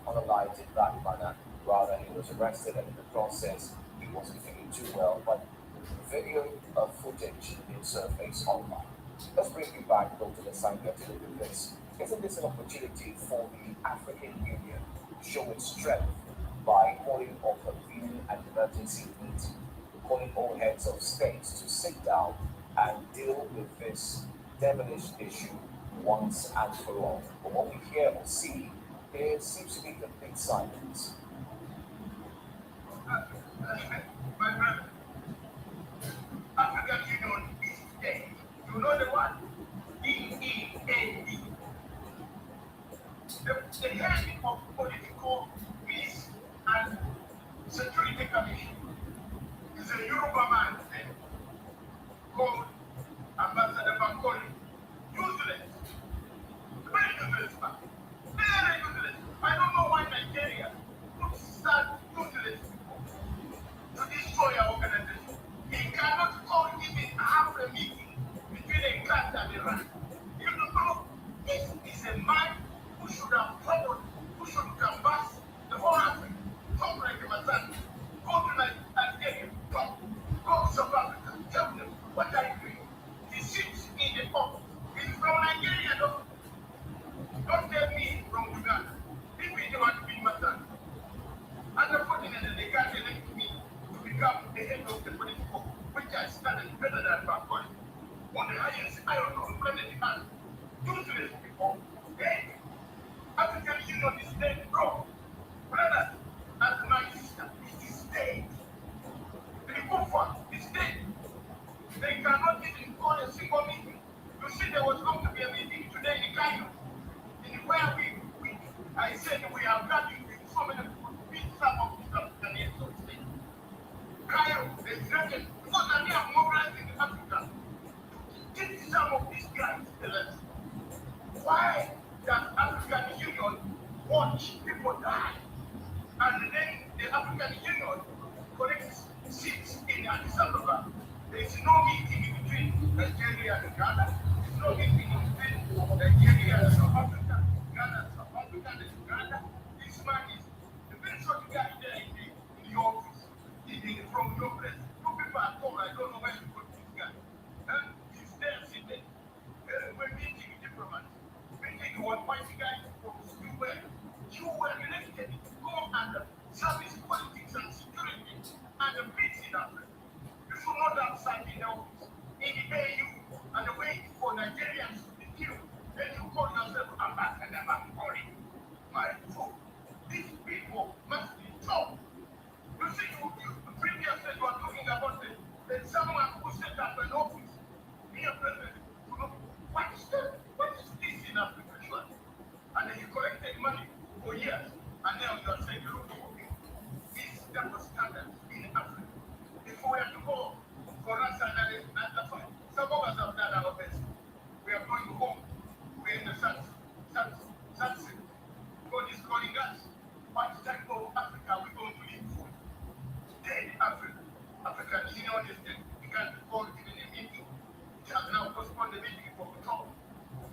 unaligned in that manner. Rather, he was arrested, and in the process, he wasn't feeling too well. But video footage did surface online. Let's bring you back, Dr. Masanga, to look at this. Isn't this an opportunity for the African Union to show its strength by calling off a convening an emergency meeting, calling all heads of states to sit down and deal with this devilish issue once and for all? But what we hear or see, there seems to be complete silence. My brother, African Union is dead. You know the one? D-E-A-D. The head of political peace and security commission is a Yoruba man called Ambassador Bakoli. Useless. Very useless man. Very useless. I don't know why Nigeria would start useless people to destroy our organization. He cannot call even half a meeting between a cat and a rat. You don't know. This is a man who should have followed, who should canvass the whole Africa. Talk like a Mazan. Go to Nigeria. Talk. Go to South Africa. Tell them what are you doing. He sits in the office. He's from Nigeria, though. Don't tell me from Uganda. If we want to be Mazan. Unfortunately, they can't elect me to become the head of the political, which I started better than Bakoli. On the highest iron on planet Earth. Useless people. Dead. African Union is dead, bro. Brother, and my sister, it is dead. The Kufa is dead. They cannot even call a single meeting. You see, there was going to be a meeting today in Cairo. In where I said we are gathering with so many people to beat some of these African heads of state. Cairo, they threatened, because they are mobilizing Africa to get some of these guys elected. Why does you want white guys you were elected to go and service politics and security and the peace in Africa. You should not have sat in the office in the AU and wait for Nigerians to be killed. Then you call yourself ambassador Bangori. My fool. These people must be told. You see, previously you are talking about someone who set up an office. Here, President, what is this in Africa, sure? And then you collected money for years, and now you are saying you're looking for this double standard in Africa. If we are to go for us and some of us have done our best. We are going home. We're in the sunset. God is calling us. What type of Africa are we going to live for? Dead Africa. African Union is dead. We can't call it in a meeting. It has now postponed the meeting for control.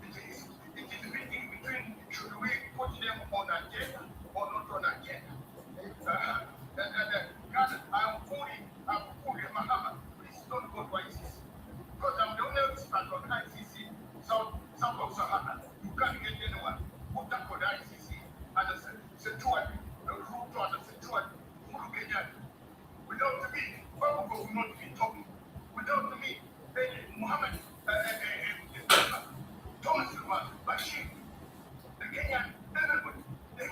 It is a meeting between should we put them on agenda or not on agenda. I'm pulling Mahama. Please don't go to ICC. Because I'm the only expert on ICC. Some of Sahara. You can't get anyone who tackled ICC and the Security, the root of the Security, without me, Baba will not be talking. Without me, Muhammad, Thomas Bashir, the Kenyan, everybody, they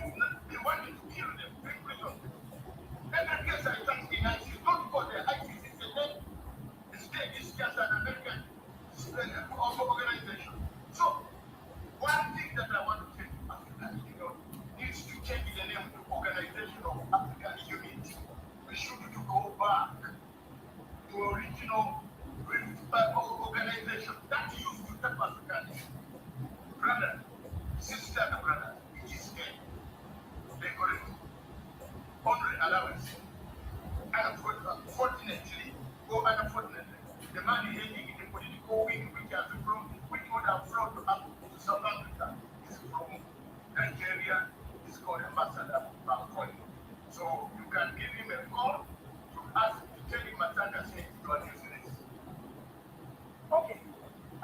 wanted to kill them, bring prison. And I guess I think the ICC, not because the ICC is a name, the state is just an American organization. So, one thing that I want to say to African Union needs to change the name to Organization of African Unity. We should go back to original organization that used to help African brother, sister, and brother. It is dead. They correct honorary allowance. And unfortunately, the money ending in the political wing, which would have flown to South Africa, is from Nigeria. It's called Ambassador Bangkok. So you can give him a call to ask to tell him Matanga says you are useless. Okay.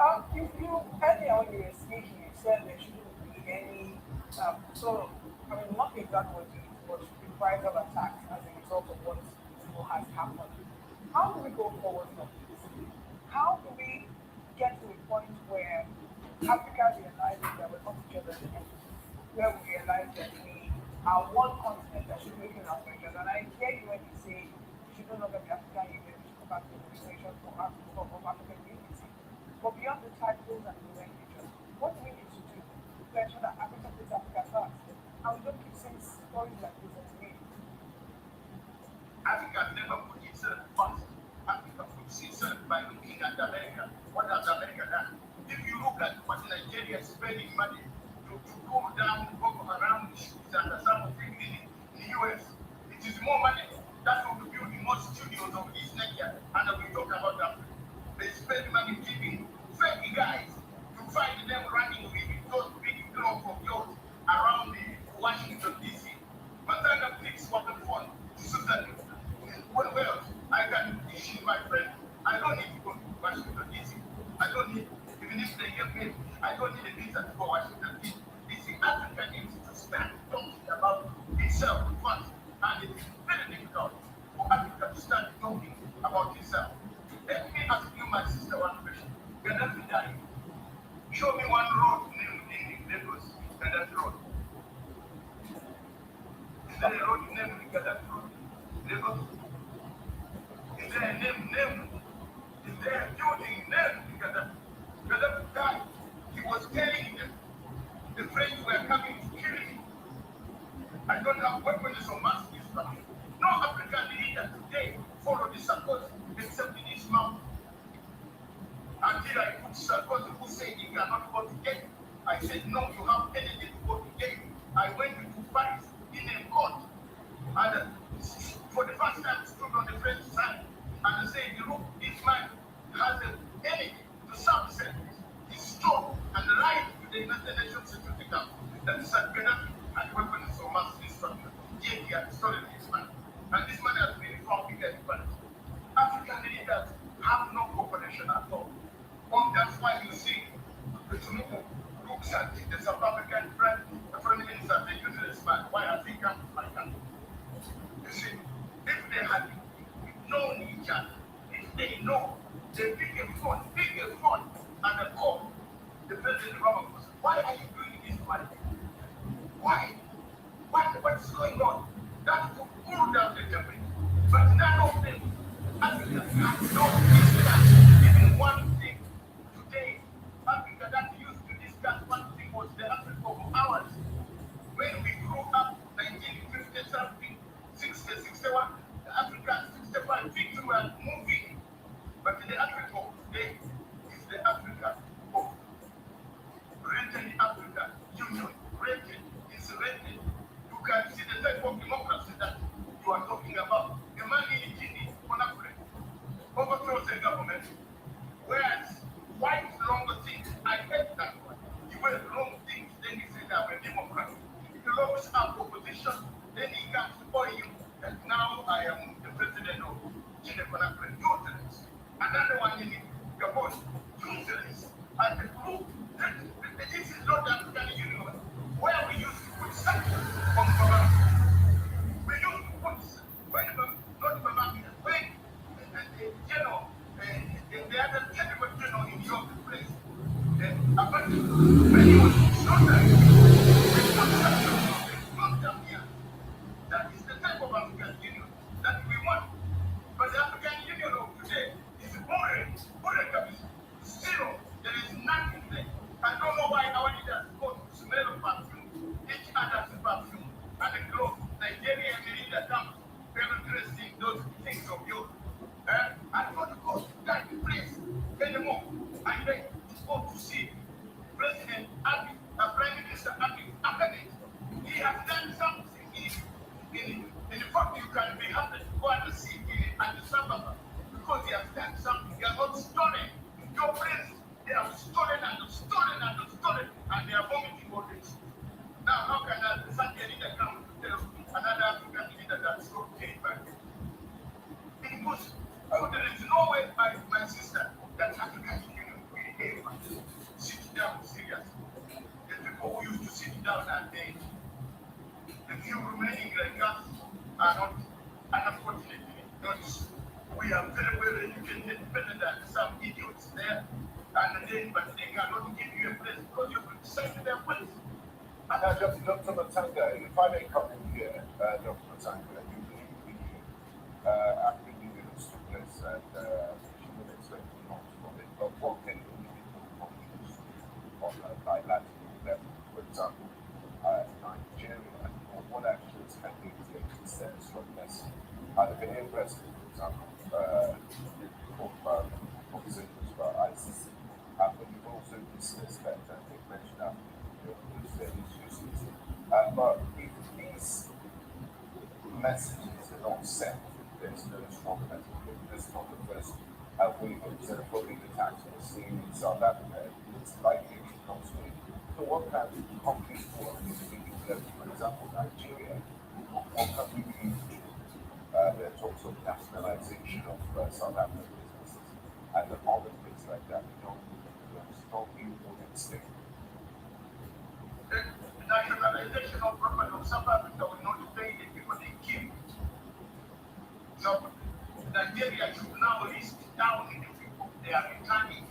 Earlier when you were speaking, you said there shouldn't be any not exactly what you but reprisal attacks as a result of what has happened. How do we go forward from this? How do we get to a point where Africa realizes that we're not together anymore? Where we realize that we are one continent that should be looking out for each other. And I hear you when you say we should no longer be African Union, we should go back to the organization of African unity. But beyond the titles and the languages, what do we need to do to ensure that Africa puts Africa first? And we don't keep saying stories like this as we. Africa never put itself first. Africa puts itself by looking at America. What has America done? If you look at what Nigeria is spending money to go down, walk around issues and some of things in the US, it is more money. That's what we build more studios of this next year. And we talk about that. They spend money giving fake guys. You find them running with those big clubs of yours around Washington, D.C. Matanga picks for the phone. Well, I can issue my friend. I don't need to go to Washington, D.C. I don't need, even if they get me, I don't need a visa to go to Washington, D.C. Africa needs to start talking about itself first. And it is very difficult for Africa to start talking about itself. Let me ask you, my sister, one question. Gaddafi died. Show me one road named in Lagos, Gaddafi Road. Is there a road named Gaddafi Road? Lagos? Is there a name? Is there a building named Gaddafi? Gaddafi died. He was telling them, the French were coming to kill me. I don't have weapons of mass destruction. No African leader today follow the Sarkozy except in his mouth. Until I put Sarkozy who said he cannot go to jail. I said, no, you have energy to go to jail. I went to Paris in a court. And for the first time stood on the French side. And I said, look, this man has an energy to subset. He's strong and right to the United Nations Security Council. That is Gaddafi and weapons of mass destruction. Yet he had stolen his man. And this man has been found guilty. African leaders have no cooperation at all. That's why you see the Tinubu look The South African Prime Minister, they use this man. Why has he come to my country? You see, if they had known each other, if they know the biggest fund and the court, the president Ramaphosa, why are you doing this money? Why? What's going on? That could cool down the temperature. But none of them, Africa, don't discuss even one thing. Today, Africa that used to discuss one thing was the Africa of ours. When we grew up, 1950 something, 60, 61, the Africa 65, things were moving. But the Africa of today is the Africa of rented Africa Union, rented, is rented. You can see the type of democracy that you are talking about. The man in Guinea, Conakry, overthrows the government. Whereas white long things, I hate that one. You wear long things, then he says I'm a Democrat. If you lose our opposition, then he comes for you. And now I am the president of Guinea Conakry. Useless. Another one in Gabon, useless. And the group, this is not the African Union, where we used to put sanctions on Baba. We used to put, not Baba, when the other general in your place, when he was slaughtered, we put sanctions on them, not them here. That is the type of African Union that we want. But the African Union of today is boring, zero. There is nothing there. I don't know why our leaders go to smell of perfume, each other's perfume, and the clothes. Nigeria and the leader comes, penetrating those things of yours. I don't want to go to that place anymore. And then go to see President Abiy, Prime Minister Abiy Ahmed. He has done something in fact, you can be happy to go and see him at the Sabbath because he has done something. He has not stolen your friends. They have stolen and they are vomiting all this. Now, how can a Sunday leader come to tell another African leader that's okay back? Because there is no way, my sister, that African Union will ever sit down seriously. The people who used to sit down and they, the few remaining like us are not, unfortunately, not. We are very well educated, better than some idiots there, but they cannot give you a place because you criticize their place. And now, Dr. Matanga, if I may come in here, Dr. Matanga, you believe the African Union took place and she would expect not from it, but what can individual countries on a bilateral level, for example, Nigeria, or what actions can they take to send a strong message? The Ghanaian president, for example, talked about conversations about ICC, but you've also discussed that, I think, mentioned that but if these messages are not sent, there's no strong message. This is not the first wave of xenophobic attacks we're seeing in South Africa. It's likely to come soon. So what can concrete for an individual level, for example, Nigeria, what can we do? There are talks of nationalization of South African businesses and other things like that. Stop importing state. The nationalization of property of South Africa will not pay the people they kill. So Nigeria should now list down the people they are returning.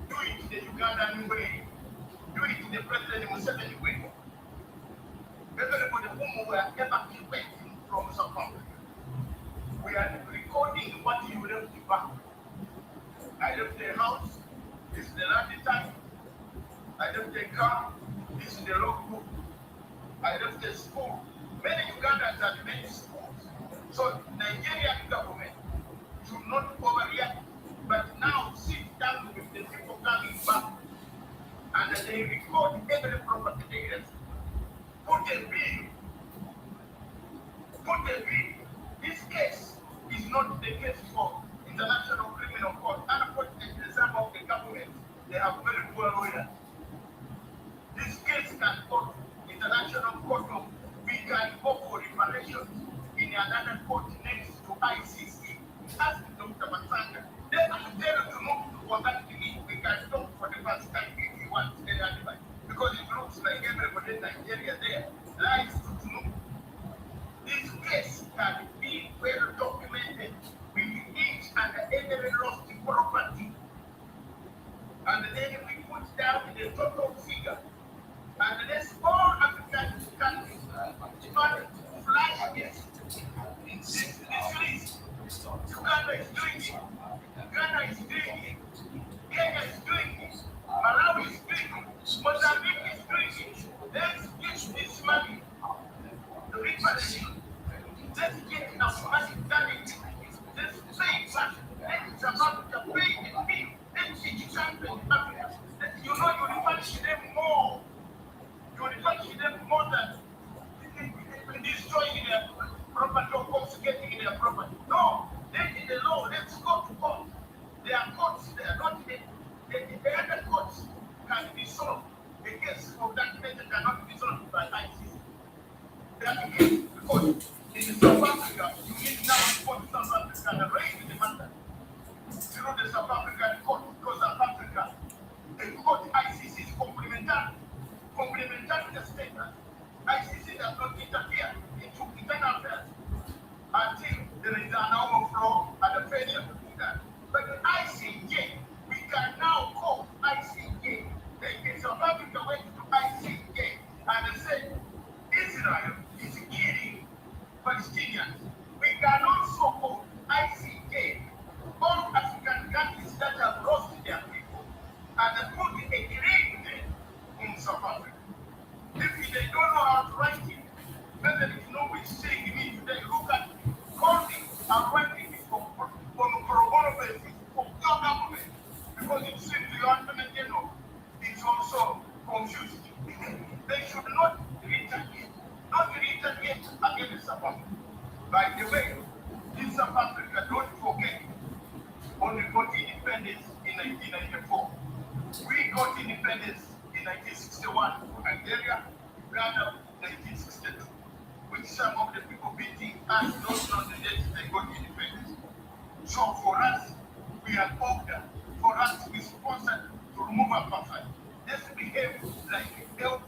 Do it the Ugandan way. Do it the President Museveni way. Everybody whom we are evacuating from South Africa. We are recording what you left back. I left the house, this is the land time. I left the car, this is the logbook. I left the school. Many Ugandans have many schools. So Nigerian government should not overreact, but now sit down with the people coming back and they record every property they have. Put a bill. This case is not the case for International Criminal Court. Unfortunately, some of the government, they have very poor lawyers. This case can go to International Court of, we can go for reparations in another court next to ICC. Ask Dr. Matanga. They are there to not to contact me. We can talk for the first time if you want any advice. Because represent Nigeria there lies to Tinubu. This case can be well documented with each and every lost property. And then we put down the total figure. And let's all African countries start flash this. This list. Uganda is doing it. Ghana is doing it. Kenya is doing it. Malawi is doing it. Mozambique is doing it. Let's get this money. The reparation. Let's get enough money done it. Let's pay back. Let's about to pay the fee. Let's teach something in Africa. You know you repunish them more. You repunish them more than destroying their property or confiscating their property. No, let in the law. Let's go to court. There are courts. They are not the other courts can be solved. The case of that matter cannot be solved by ICC. That's the case because in South Africa, you need now to go to South Africa and raise the matter. You know the South African court because South Africa, the court ICC is complementary to the state. ICC does not interfere into internal affairs until there is an overflow and a failure to do that. But the ICJ, we can now call ICJ. The South Africa went to ICJ and they said Israel is killing Palestinians. We can also call ICJ all African countries that have lost their people and put a agreement in South Africa. If they don't know how to write it, then there is no way saying me today. Look at calling and writing it on a pro bono basis for your government because it seems the government general is also confused. They should not retaliate against South Africa. By the way, in South Africa, don't forget, only got independence in 1994. We got independence in 1961 for Nigeria, Uganda 1962, with some of the people beating us those on the days they got independence. So for us, we are ordered, for us to be sponsored to remove apartheid. Let's behave like elders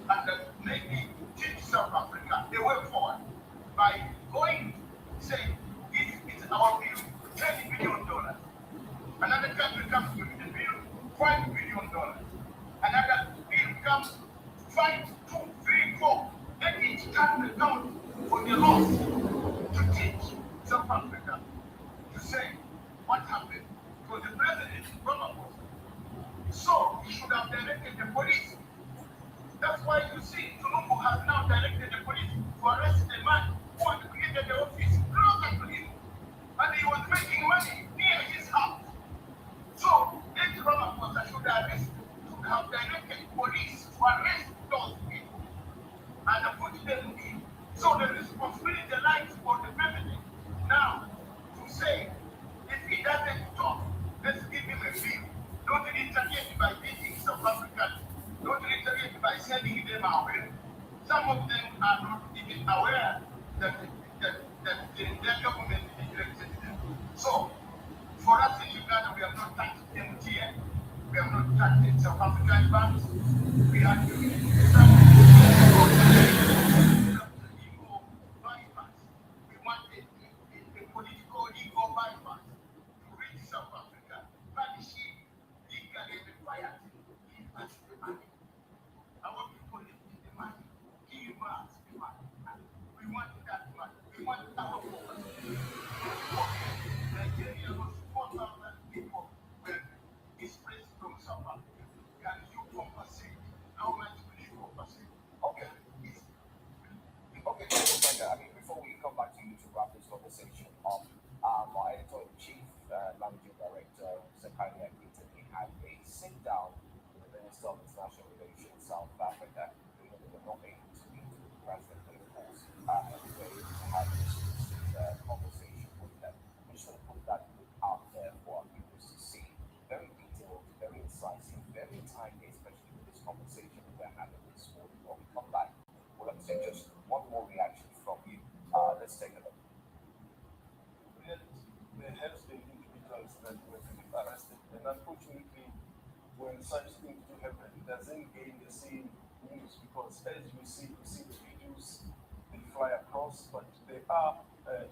and maybe teach South Africa the way forward by going to say, this is our bill, $10 billion. Another country comes with the bill, $5 billion. Another bill comes 5, 2, 3, 4. Let each country count for the laws to teach South Africa to say what happened. Because the president is probable. So he should have directed the police. That's why you see Tinubu has now directed the police to arrest the man who had created the office closer to him. And he was making money near his house. So this Ramaphosa should have directed police to arrest those people and put them in. So the responsibility lies for the president now to say, if he doesn't talk, let's give him a bill. Don't retaliate by beating South Africans. Don't retaliate by sending them away. Some of them are not even aware that their government elected them. So, for us in Uganda, we have not touched MTN. We have not touched South African banks. We are doing some ego bypass. We want a political ego bypass to reach South Africa, punish it legally required. Give us the money. Our people need the money. Give us the money. We want that money. We want our property. Nigeria was 4,000 people were displaced from South Africa. Can you compensate? How much will you compensate? Okay. Okay, I mean, before we come back to you to wrap this conversation up, our editor-in-chief, managing director, Simon Ekpa, he had a sit-down with the Minister of International Relations, South Africa. They were not able to meet with the president, but of course, they had this conversation with them. We just want to put that out there for our viewers to see. Very detailed, very incisive, very timely, especially with this conversation we're having this morning. When we come back, we'll have to take just one more reaction from you. Let's take a look. There has been individuals that were arrested, and unfortunately, when such things do happen, it doesn't gain the same because as you see the videos, they fly across, but there are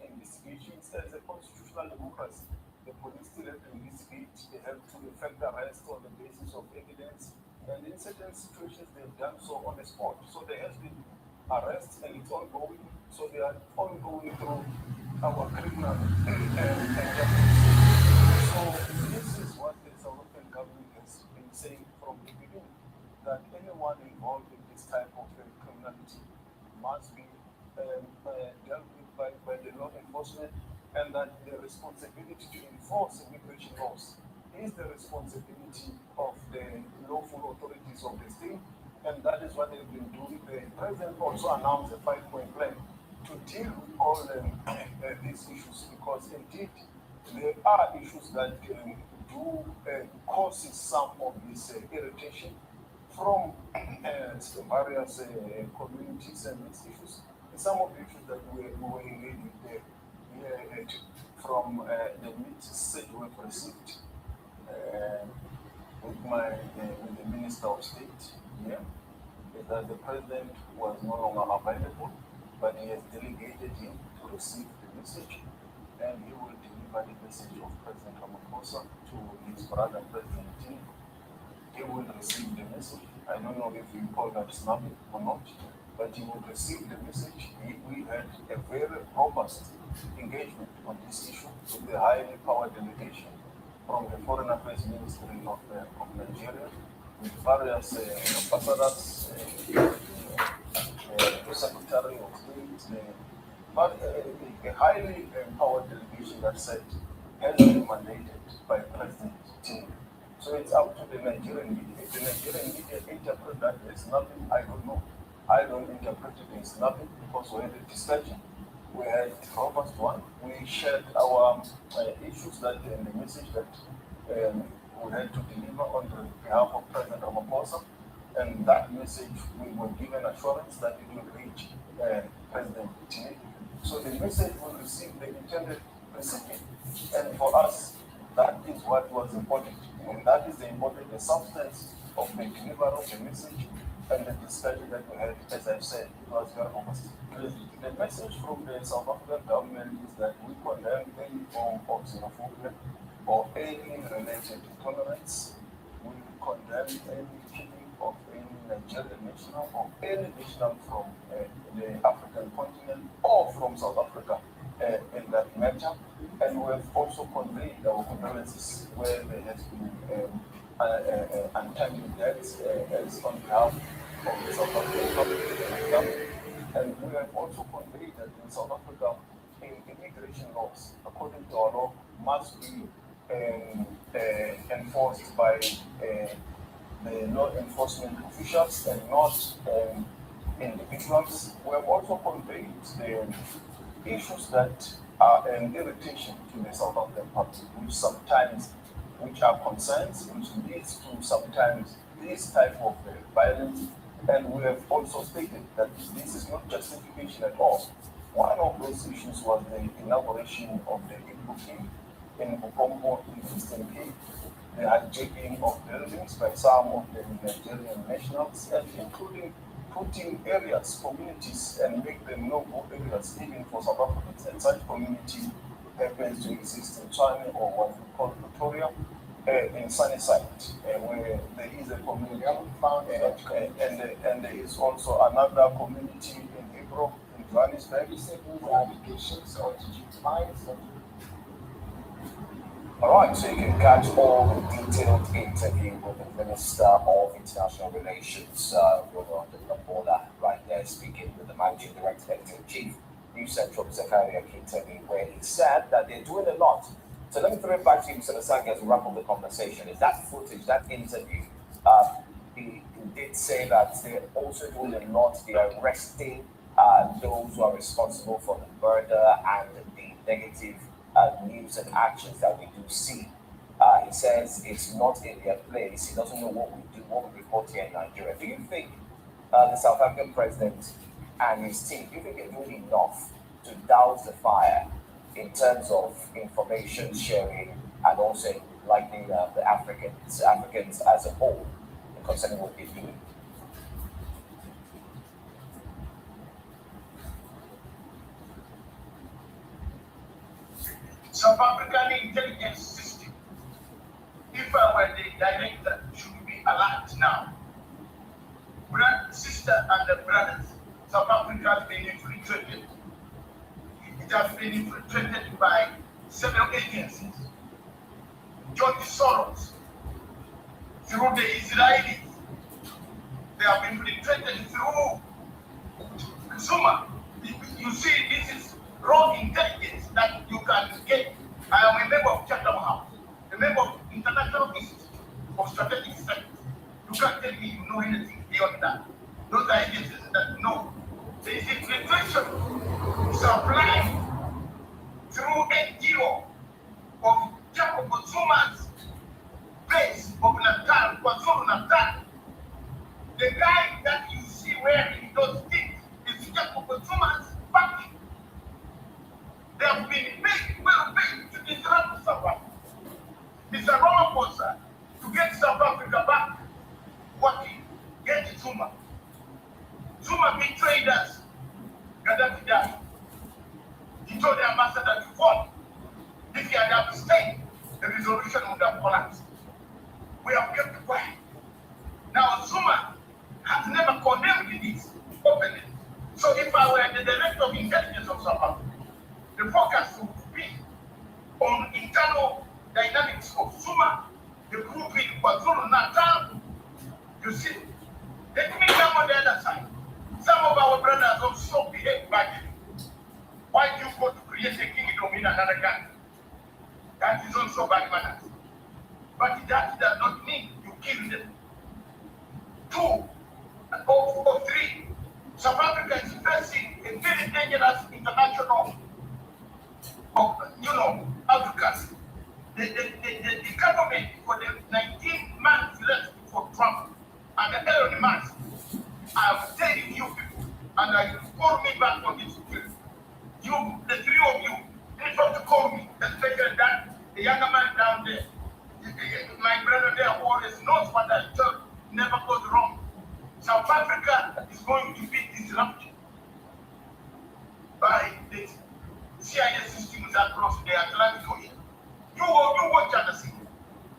investigations. As a constitutional democracy, the police still have to investigate, they have to effect arrest on the basis of evidence, and in certain situations they've done so on the spot. So there has been arrests and it's ongoing, so they are ongoing through our criminal justice. So this is what the South African government has been saying from the beginning, that anyone involved in this type of criminality must be dealt with by the law enforcement, and that the responsibility to enforce immigration laws is the responsibility of the lawful authorities of the state, and that is what they've been doing. The president also announced a 5-point plan to deal with all these issues, because indeed there are issues that do cause some of this irritation from various communities, and these issues, some of the issues that we were engaged with from the message we've received with the Minister of State here, is that the President was no longer available, but he has delegated him to receive the message, and he will deliver the message of President Ramaphosa to his brother, President Tinubu. He will receive the message. I don't know if you call that snapping or not, but he will receive the message. We had a very robust engagement on this issue with the highly powered delegation from the Foreign Affairs Ministry of Nigeria, with various ambassadors, the Secretary of State, a highly empowered delegation that said has been mandated by President Tinubu. So it's up to the Nigerian media. If the Nigerian media interpret that as nothing, I don't know. I don't interpret it as nothing, because we had a discussion. We had a robust one. We shared our issues that and the message that we had to deliver on behalf of President Ramaphosa, and that message we were given assurance that it will reach President Tinubu. So the message will receive the intended recipient, and for us, that is what was important, and that is the important substance of the delivery of the message and the discussion that we had. As I've said, it was very robust. The message from the South African government is that we condemn any form of xenophobia or any related intolerance. We condemn any killing of any Nigerian national or any national from the African continent or from South Africa in that matter. And we have also conveyed our condolences where there has been untimely deaths as on behalf of the South African government. And we have also conveyed that in South Africa, immigration laws, according to our law, must be enforced by the law enforcement officials and not individuals. We have also conveyed the issues that are an irritation to the South African public, which are concerns, which leads to sometimes this type of violence. And we have also stated that this is not justification at all. One of those issues was the inauguration of the Igbo in Bukombo in Eastern Cape, the hijacking of buildings by some of the Nigerian nationals, and including putting areas, communities, and make them no-go areas, even for South Africans. And such community happens to exist in China, or what we call Pretoria, in Sunnyside, where there is a community, and there is also another community in Hebrew, in Johannesburg. Allegations, or did you find something? Alright, so you can catch all the detailed interview with the Minister of International Relations, Robert Labola, right there, speaking with the Managing Director, Editor-in-Chief, New Central, Zakaria Kintabi, where he said that they're doing a lot. So let me throw it back to you, Mr. Nasangi, as we wrap up the conversation. Is that footage, that interview, he did say that they're also doing a lot. They are arresting those who are responsible for the murder and the negative news and actions that we do see. He says it's not in their place. He doesn't know what we do, what we report here in Nigeria. Do you think the South African president and his team, do you think they're doing enough to douse the fire in terms of information sharing and also enlightening the Africans as a whole concerning what they do? intelligence system. If I were the director, should be alert now. Sister and the brothers, South Africa has been infiltrated. It has been infiltrated by several agencies. George Soros, through the Israelis, they have been infiltrated through Zuma. You see, this is wrong intelligence that you can get. I am a member of Chatham House, a member of International Institute of Strategic Studies. You can't tell me you know anything beyond that. Those are agencies that know. There is infiltration, supply through NGO of Jacob Zuma's base of Natal, KwaZulu Natal. The guy that you see wearing those things is Jacob Zuma's family. They have been paid, well paid, to disrupt South Africa. Mr. Ramaphosa, to get South Africa back working, get Zuma. Zuma betrayed us. Gaddafi died. He told the ambassador to vote. If he had abstained, the resolution would have collapsed. We have kept quiet. Now Zuma has never condemned this openly. So if I were the director of intelligence of South Africa, the focus would be on internal dynamics of Zuma, the group in KwaZulu Natal. You see, let me come on the other side. Some of our brothers also behave badly. Why do you go to create a kingdom in another country? That is also bad manners. But that does not mean you kill them. 2 or 3, South Africa is facing a very dangerous international, advocacy. The government for the 19 months left for Trump and the early months, I am telling you people, and I will call me back on this field. You, the 3 of you, need not to call me, especially that the younger man down there. My brother there always knows what I told, never goes wrong. South Africa is going to be disrupted by the CIA systems across the Atlantic Ocean. You watch and see.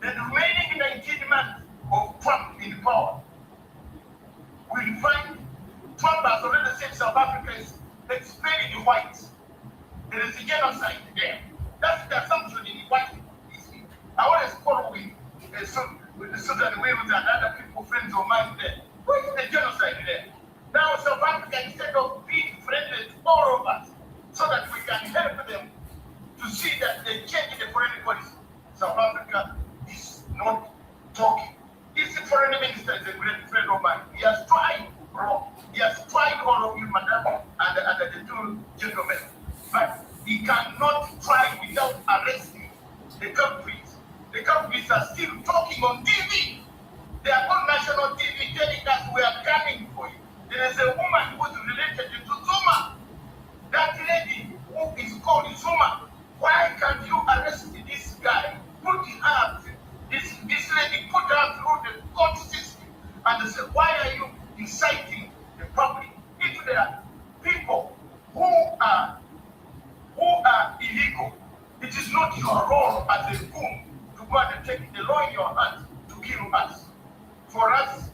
The remaining 19 months of Trump in power will find Trump has already said South Africa is expelling the whites. There is a genocide there. That's the assumption in the white. I always follow with the Sudan Wales and other people, friends of mine there. Where is the genocide there? Now South Africa, instead of being friendly to all of us, so that we can help them to see that they change the foreign policy, South Africa is not talking. This foreign minister is a great friend of mine. He has tried, bro. He has tried all of you, madam, and the 2 gentlemen. But he cannot try without arresting the countries. The countries are still talking on TV. They are on national TV telling us we are coming for you. There is a woman who is related to Zuma. That lady who is called Zuma. Why can't you arrest this guy? Put her, this lady, put her through the court system and say, why are you inciting the public? If there are people who are illegal, it is not your role as a goon to go and take the law in your hands to kill us. For us,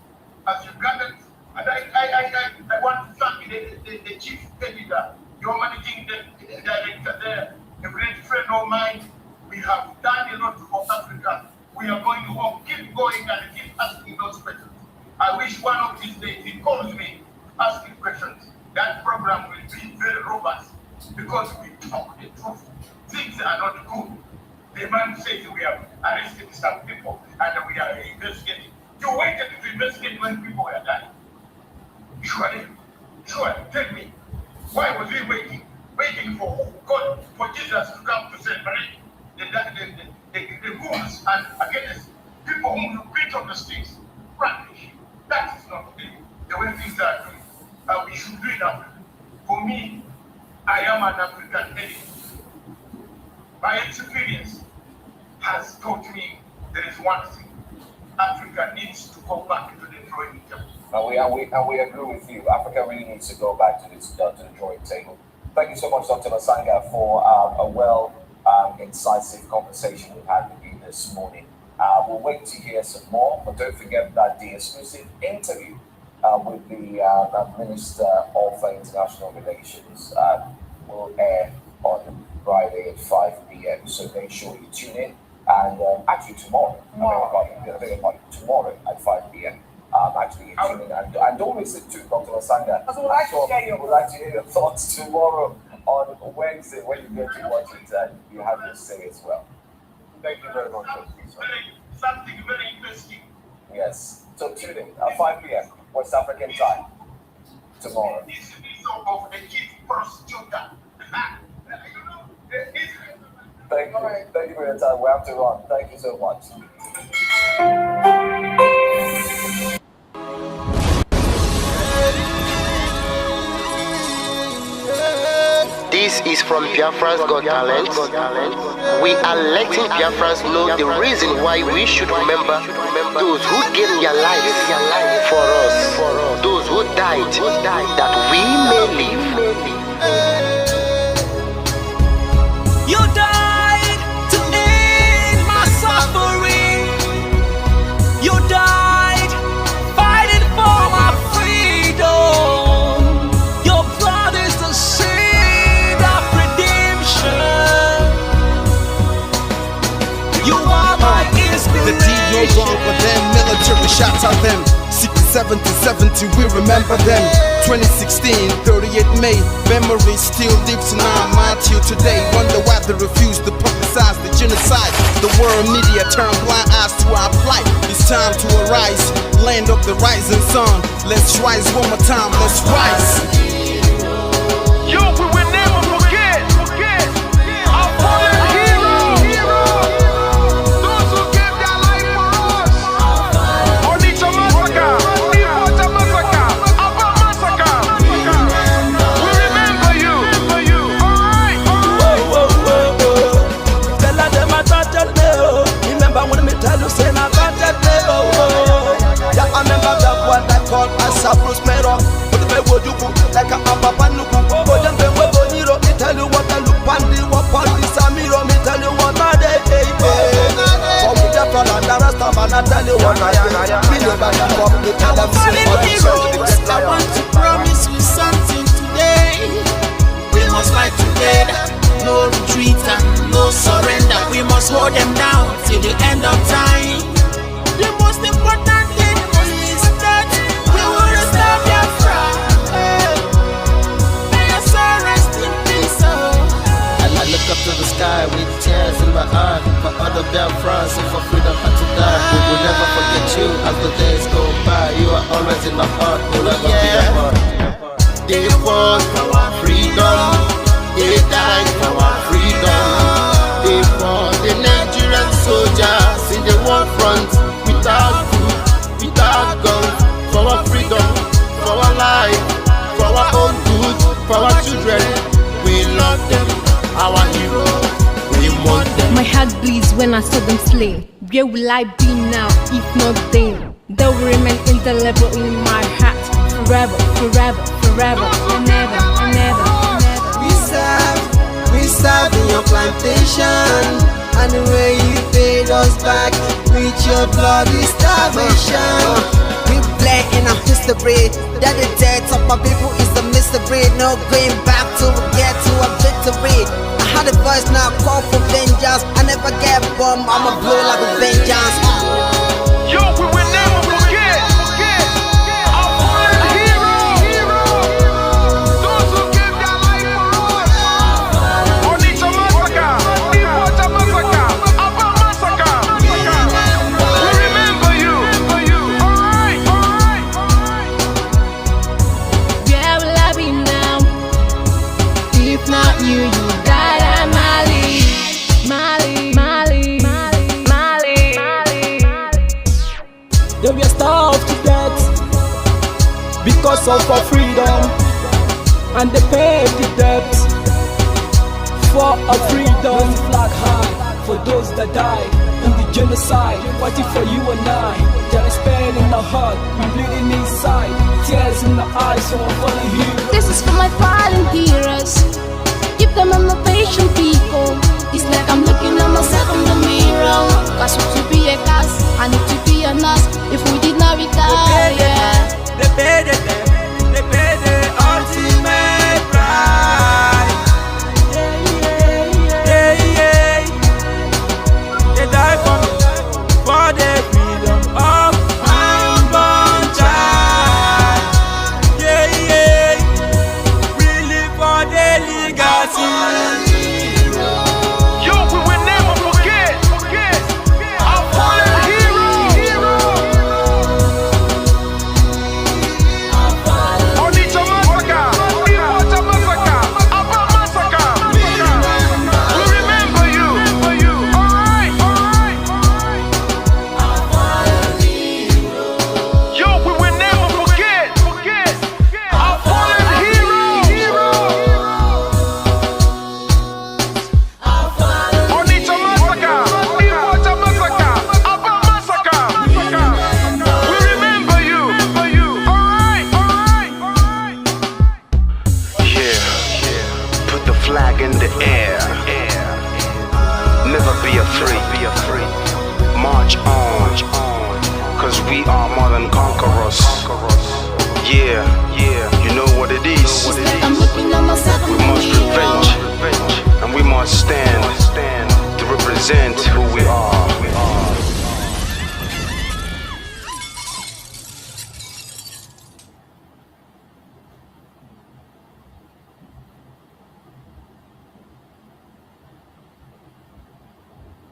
as Ugandans, and I want to thank the chief editor, your managing director there, a great friend of mine. We have done a lot for Africa. We are going to keep going and keep asking those questions. I wish one of these days he calls me asking questions. That program will be very robust because we talk the truth. Things are not good. The man says we have arrested some people and we are investigating. You waited to investigate when people were dying. Surely, tell me, why was he waiting for God, for Jesus to come to celebrate the goons and against people whom you beat on the streets? Practically, that is not the way things are doing. We should do it Africa. For me, I am an African elite. My experience has taught me there is one thing. Africa needs to go back to the drawing table. And we agree with you. Africa really needs to go back to the drawing table. Thank you so much, Dr. Masanga, for a well incisive conversation we've had with you this morning. We'll wait to hear some more, but don't forget that the exclusive interview with the Minister of International Relations will air on Friday at 5 p.m. So make sure you tune in. And actually tomorrow at 5 p.m. Actually tune in and don't listen to Dr. Asanga. We'd like to hear your thoughts tomorrow on Wednesday when you get to watch it and you have your say as well. Thank you very much. Something very interesting. Yes. So tune in at 5 p.m. West African time tomorrow. This is of a chief prosecutor. Thank you. Thank you for your time. We have to run. Thank you so much. This is from Biafra's Got Talent. We are letting Biafrans know the reason why we should remember those who gave their lives for us, those who died, that we may live. You died to end my suffering. You died fighting for my freedom. Your blood is the seed of redemption. You are my inspiration. The deed no wrong with them, military shots at them. 67 to 70, we remember them. 2016, 38 May, memory still lives in our mind till today. Wonder why they refuse to publicize the genocide. The world media turn blind eyes to our plight. It's time to arise, land of the rising sun. Let's rise one more time, let's rise. Yo, we will never forget our fallen heroes. Those who gave their life for us. Onitsha massacre, Deepens massacre, Aba massacre. We remember you. Alright. Tell them I started there. Remember when me tell you say I started there. Yeah, I remember that one that called us a prospero. But the way you put like a papa nuku. But then the way you me tell you what I look pandi, what pandi samiro. Me tell you what I day. For me the plan and the rest of man I tell you what I am. Me never give up. Me tell them say what I want to promise you something today. We must fight together. No retreat and no surrender. We must hold them down till the end of time. The most important thing is that we will restore Biafra. May your soul rest in peace. I look up to the sky with tears in my eye. For other Biafrans and for freedom had to die. We will never forget you as the days go by. You are always in my heart. We'll never be apart. They fought for our freedom. They died for our freedom. They fought the Nigerian soldiers in the war front without food, without guns, for our freedom, for our life, for our own good, for our children. We love them, our heroes. We want them. My heart bleeds when I saw them slain. Where will I be now if not then? They will remain indelible in my heart forever, forever, forever, and ever, and ever. We serve in your plantation, and the way you paid us back with your bloody starvation. We bled in our history, that the death of my people is a mystery. No going back to get to a victory. I had a voice now, call for vengeance. I never get bombed, I'ma blow like a vengeance. Yo, we will never forget our fallen heroes. Those who gave their life for us. Onitsha massacre, Deepens massacre, Aba massacre. We remember you. Alright. Where will I be now? If not you, you died at Mali. They were starved to death because of our freedom, and they paid the debt for our freedom. Flag high for those that died in the genocide, fighting for you and I. There is pain in our heart, we bleeding inside, tears in the eyes for our fallen heroes. This is for my fallen heroes. Give them a motivation, people. It's march on, cause we are more than conquerors. Yeah, you know what it is. I'm looking at myself.